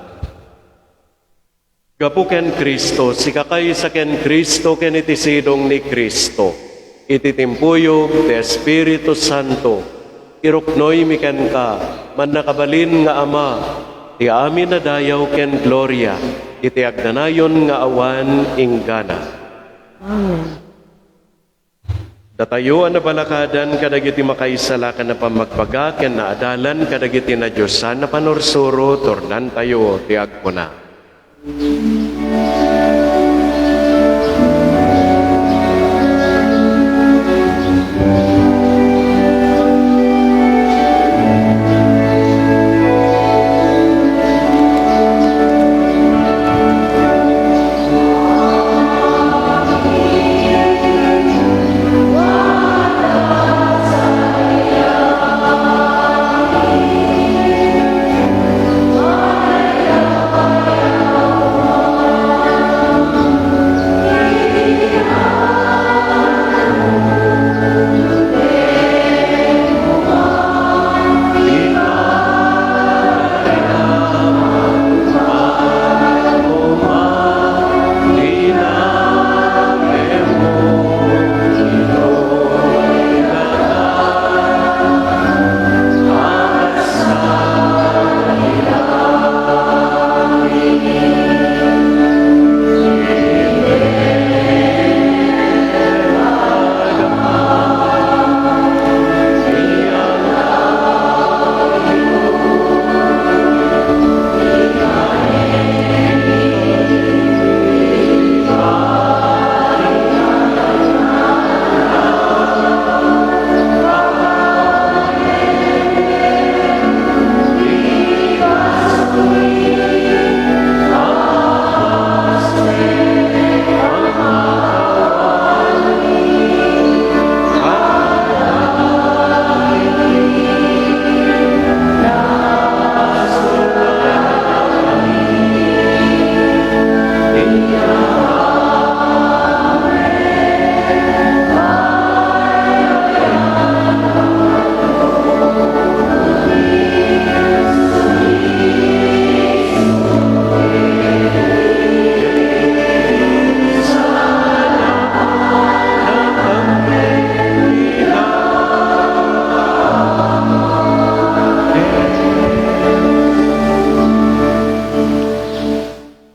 Gapu ken Kristo, sikakay sa ken Kristo ken iti sidong ni Kristo. Iti timpuyog ti Espiritu Santo, iruknoy mi ken ka, man nakabalin nga Ama, ti amin na dayaw ken gloria, iti agnanayon nga awan inggana. Amen. Datayo ang nabalakadan kadagiti makaisalakan na pamagbaga ken naadalan kadagiti na Diyosan na panorsuro tornan tayo ti agpuna.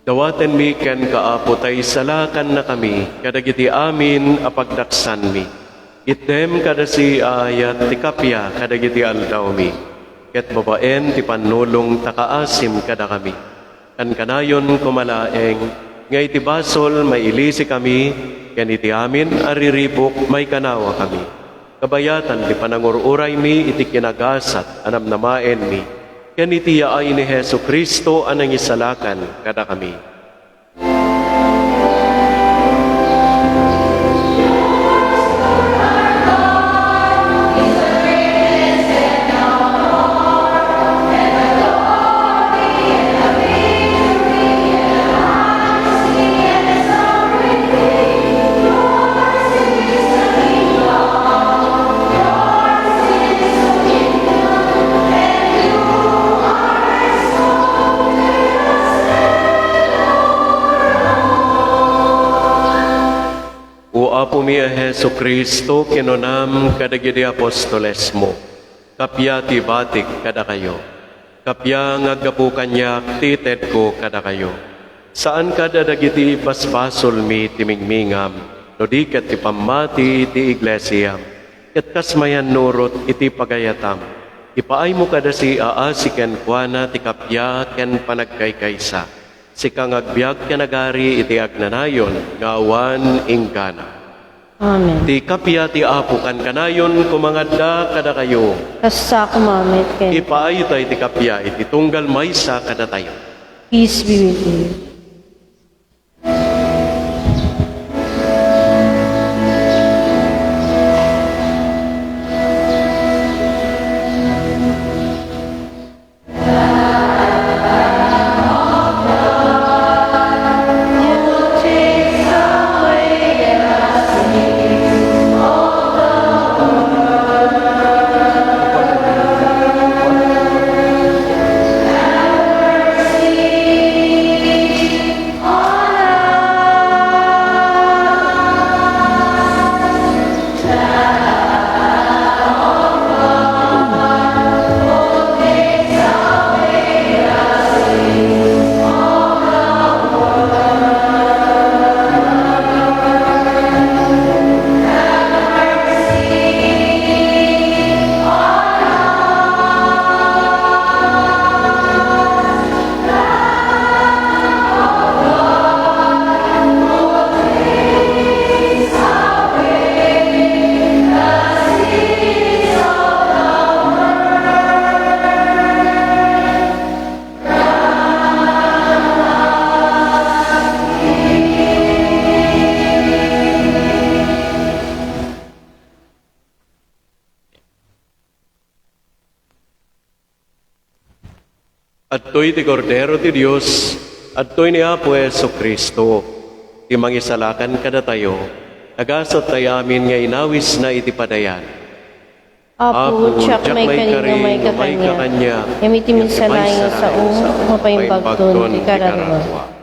Dawaten mi ken kaapo tay salakan na kami, kadagiti amin apagdaksan mi. Item kada si ayat ti kapya kadagiti aldaw mi. Ket babaen ti panulong takaasim kada kami. Kan kanayon kumalaeng, ngay ti basol mailisi kami, ken iti amin ariribok may kanawa kami. Kabayatan ti panangururay mi iti kinagasat anamnamaen mi. Ken iti yaay ni Hesu Kristo anang isalakan kada kami. Apo mi a Heso Kristo, kinunam kadagiti apostoles mo. Kapya ti batik kada kayo. Kapya ngaggapu kanyak tited ko kada kayo. Saan kada dagiti basbasol mi timingmingam, no di kat ti pamati ti iglesia. Kat kasmayan nurot iti pagayatam. Ipaay mo kada si aasi ken kuana ti kapya ken panagkaykaysa. Si kangagbiag kanagari iti agnanayon, ngawan ingkana. Amen. Ti kapya ti apo kan kanayon kumangadda kada kayo. Kasta kumamit ken. Ipaayo tayo ti kapya iti tunggal maysa kada tayo. Peace be with you. At to'y ti Kordero ti Diyos, at to'y ni Apo Yesu Kristo, ti mangisalakan kada tayo, nagasot tayo amin nga inawis na iti padayan. Apo, tsak may kanino may kakanya. Yamitimin sa laing sa mapaimbagton ti kararwa.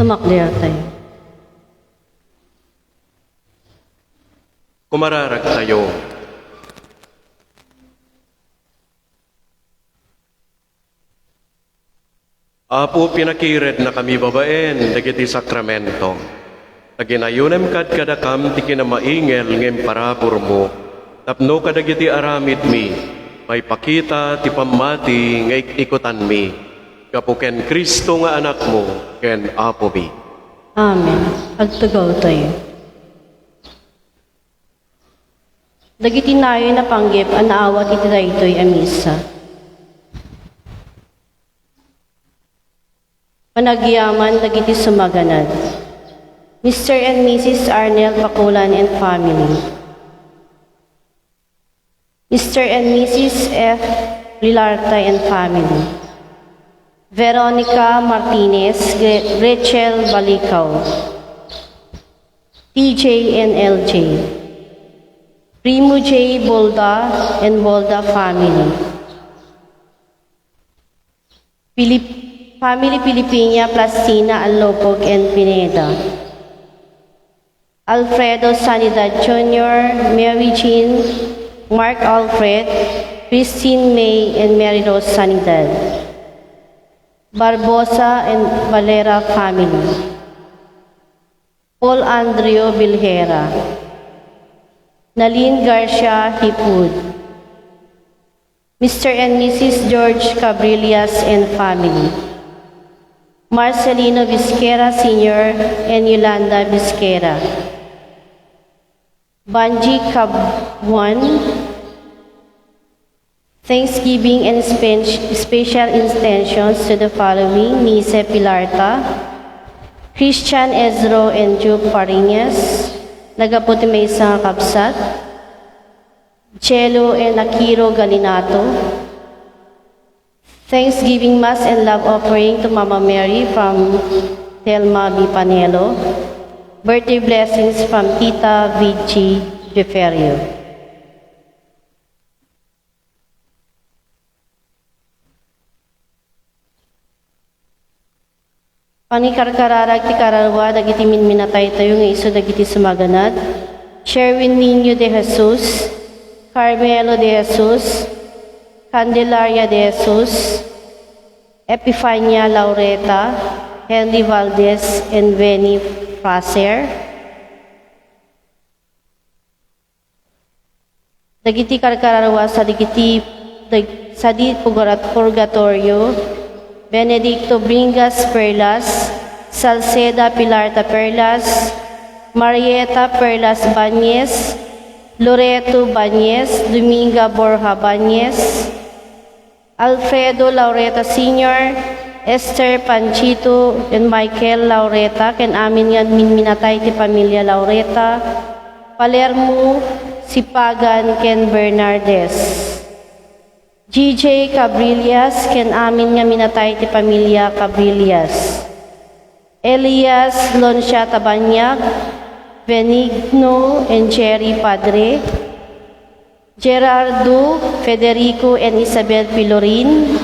Tumakder tayo. Kumararag tayo. Apo pinakired na kami babaen, dagiti sakramento. Naginayunem kad kadakam ti kinamaingel ngem parabor mo. Tapno kadagiti aramid mi, may pakita ti pamati ngay ikutan mi. Kapuken Kristo nga anak mo, ken Apo mi. Amen. Agtugaw tayo. Dagiti nayo na panggip, anaawat iti daytoy a misa. Panagyaman, dagiti sumaganad. Mr. and Mrs. Arnel Baculan and family. Mr. and Mrs. F. Lilarta and family. Veronica Martinez, Rachel Balicaw. TJ and LJ. Primo J. Bolda and Bolda family. Family Pilipina, Plastina, Alopog, and Pineda. Alfredo Sanidad Jr., Mary Jean, Mark Alfred, Christine May, and Mary Rose Sanidad. Barbosa and Valera family. Paul Andreo Bilhera. Nalin Garcia Hipwood. Mr. and Mrs. George Cabrillas and family. Marcelino Vizquera Sr. and Yolanda Vizquera. Banji Cabwan. Thanksgiving and special intentions to the following: Nise Pilarta, Christian Ezro and Juke Parinas, nagaputi may isang kapsat, Chelo and Akiro Galinato. Thanksgiving Mass and love offering to Mama Mary from Telma B. Panelo. Birthday blessings from Tita Vici Deferio. Panikarkararag ti kararwa dagiti minminatay tayo nga iso dagiti sumaganad. Sherwin Nino de Jesus, Carmelo de Jesus, Candelaria de Jesus, Epifania Laureta, Henry Valdez, and Benny Fraser. Dagiti karkararwa sa di purgatorio, Benedicto Bringas Perlas, Salceda Pilarta Perlas, Marieta Perlas Bañez, Loreto Bañez, Dominga Borja Bañez, Alfredo Laureta Sr., Esther Panchito, and Michael Laureta, ken amin yan minatay ti pamilya Laureta, Palermo, Sipagan, ken Bernardes. GJ Cabrillas, ken amin nga minatay ti pamilya Cabrillas. Elias Loncia Tabanyag, Benigno and Jerry Padre. Gerardo, Federico and Isabel Pilorin.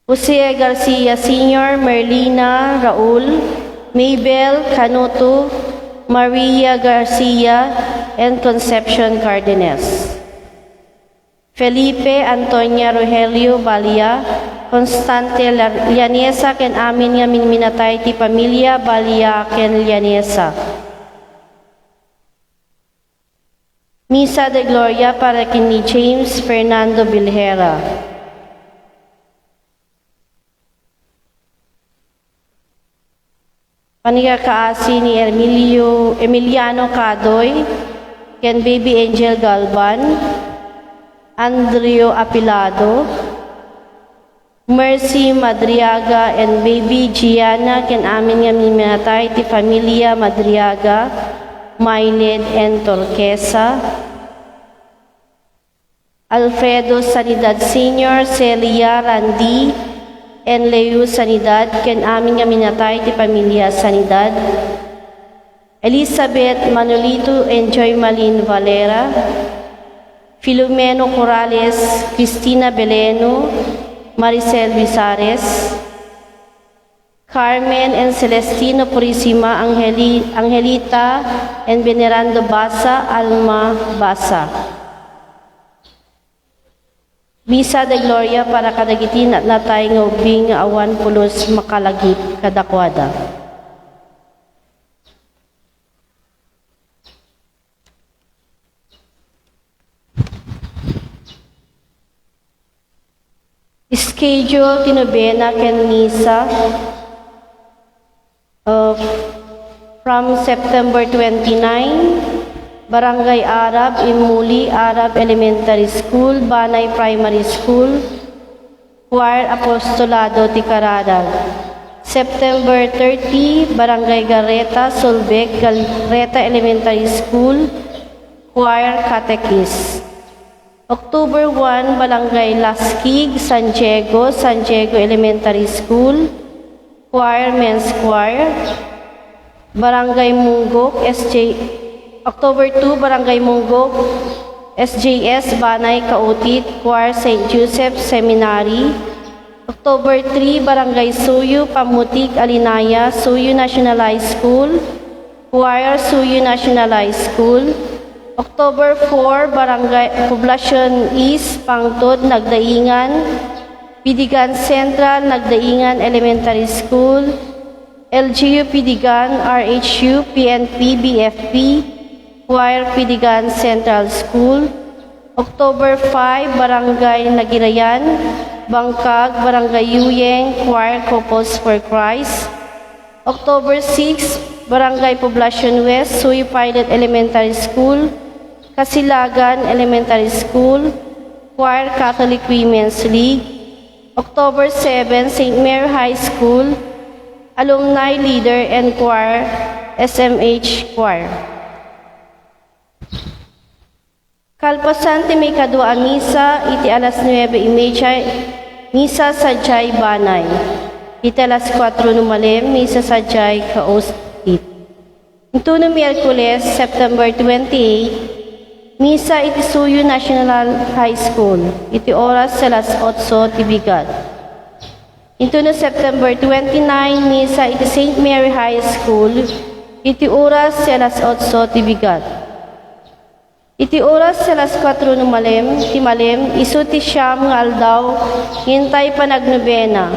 Jose Garcia Sr., Merlina Raul, Mabel Canuto, Maria Garcia, and Concepcion Cardenas. Felipe Antonia Rogelio Balia, Constante Llanesa, ken amin nga minatay ti pamilya Balia ken Llanesa. Misa de Gloria para kini James Fernando Bilhera. Panigakaasi ni Emiliano Cadoy, ken Baby Angel Galban, Andrio Apilado, Mercy Madriaga and Baby Gianna, ken amin nga minatay ti pamilya Madriaga, Mayned and Torquesa. Alfredo Sanidad Sr., Celia Randi, and Leo Sanidad, ken amin nga minatay ti pamilya Sanidad. Elizabeth Manolito and Joy Malin Valera. Filomeno Corrales, Cristina Beleno, Maricel Visares, Carmen and Celestino Purisima Angelita and Venerando Basa Alma Basa. Misa de Gloria para kadagiti natay nga ubing nga awan pulos makalagip kadakwada. Schedule tinubena ken misa from September 29, Barangay Arab, Imuli Arab Elementary School, Banay Primary School, Choir Apostolado Ticarada. September 30, Barangay Gareta, Solbec, Gareta Elementary School, Choir Catechist. October 1, Barangay Laskig, San Diego Elementary School, Choir, Men's Choir. Barangay Munggok, October 2, Barangay Munggok, SJS, Banay, Kautit, Choir, St. Joseph Seminary. October 3, Barangay Suyu, Pamutik, Alinaya, Suyu National High School, Choir, Suyu National High School. October 4, Barangay Poblacion East, Pangtod, Nagdaingan, Pidigan Central, Nagdaingan Elementary School, LGU Pidigan, RHU, PNP, BFP, Choir Pidigan Central School. October 5, Barangay Nagirayan, Bangkag, Barangay Yuyeng, Choir Couples for Christ. October 6, Barangay Poblacion West, Suyu Pilot Elementary School, Kasilagan Elementary School, Choir Catholic Women's League. October 7, St. Mary High School, Alumni Leader and Choir, SMH Choir. Kalpasan ti may kadua misa, iti alas 9:30, misa sa Jai Banay. Iti alas 4 numalem, misa sa Jai Kaostit. Ito no Miyerkules, September 28, misa iti Suyu National High School, iti oras sa alas 8 ti bigat. Ito no September 29, misa iti St. Mary High School, iti oras sa alas 8 ti bigat. Iti oras sa alas 4 numalem, ti malem, isu ti siyam nga aldaw, hintay panagnobena.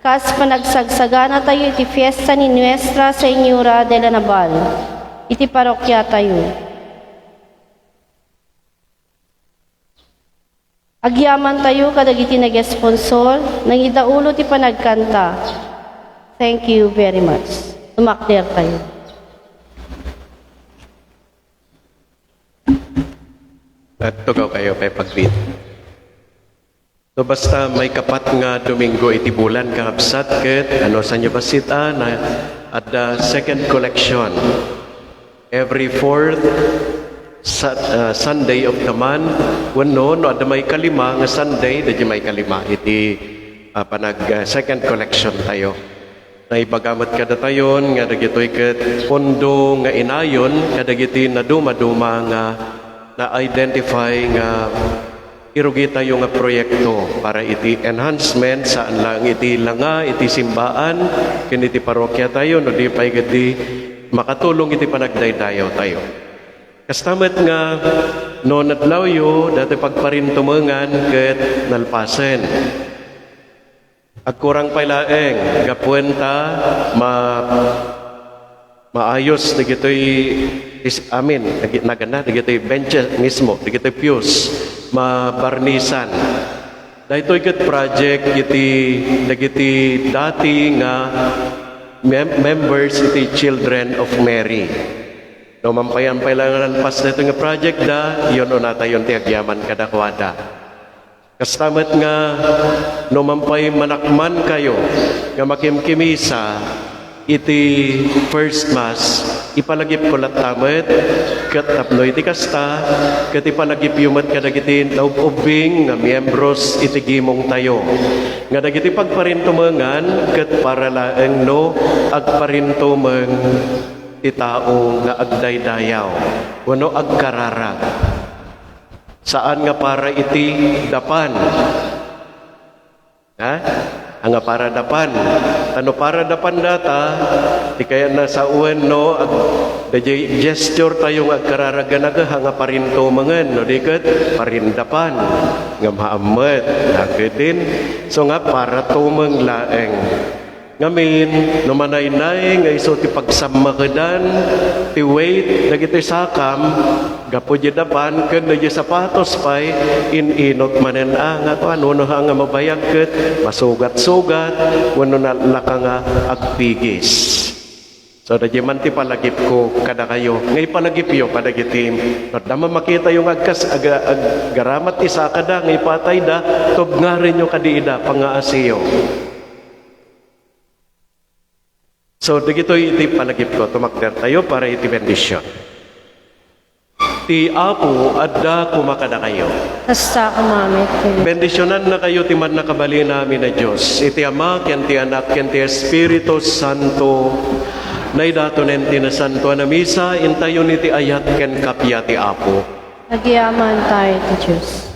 Kas panagsagsagana tayo iti fiesta ni Nuestra Señora de la Naval, iti parokya tayo. Agyaman tayo kadagiti nag-sponsor, nang idaulo ti panagkanta. Thank you very much. Tumakder tayo. At tugaw kayo kay pagbit. So basta may kapat nga Domingo iti bulan kakapsat ket ano sa inyo basita na at the second collection every fourth Sunday of the month wano no at may kalima nga Sunday dadya may kalima iti second collection tayo na ibagamat kada tayon nga dagitoy ket pondo nga inayon kadagiti na duma-duma nga na-identify nga irugi tayo nga proyekto para iti enhancement saan lang iti langa, iti simbaan, ken iti parokya tayo, no di pa iti makatulong iti panagdaydayaw tayo. Kastamet nga, no nadlaw yo, dati pagparintumangan ket nalpasen. Agkurang pailaeng, gapuenta, maayos na gito'y nagana, na gito'y benches mismo, na gito'y pews, mabarnisan. Na ito'y good project, nagiti dati nga members iti Children of Mary. No, mampayan pailangan pas na ito nga project da, yun o natayon ti agyaman kadakwada. Kastamat nga, no mampay manakman kayo, nga makimkimisa, iti first mass, ipalagip ko latamet, kat tapno iti kasta, kat ipalagip yumat kadagiti naububing nga miyembros iti gimong tayo. Nga dagiti pagparintumangan, kat para laeng no, agparintumang ti tao nga agdaydayaw, wano agkararag. Saan nga para iti dapan? Ha? Anga paradapan. Ano paradapan data, di kaya nasa uwan no, da gesture tayong agkararaganaga hanga parinto mangan, no, di kat parindapan. Nga maamat, nagedin. So nga para tumang laeng. Ngamin, numanay-nay, nga iso ti pagsamakadan, ti wait, nagito'y sakam, gapo di dapan, kan na di sapatos pa'y, inot manen nga to, ano nga mabayag kat, masugat-sugat, wano na laka nga agpigis. So, da di man ti palagip ko kada kayo. Ngay palagip yo, padagitim. At naman makita yung garamat ti sakada, ngay patay da, tub nga rin yung kadiida, pangaasiyo. So, dagito iti palagip ko, tumakder tayo para iti bendisyon. Ti Apo, adda kumakada kayo. Kasta kumamit kayo. Bendisyonan na kayo, timan na kabali namin na Diyos. Iti Ama, ken ti Anak, ken ti Espiritu Santo, na idatonen ti na Santo na misa, intayon iti ayat ken kapya ti Apo. Nagyaman tayo ti Diyos.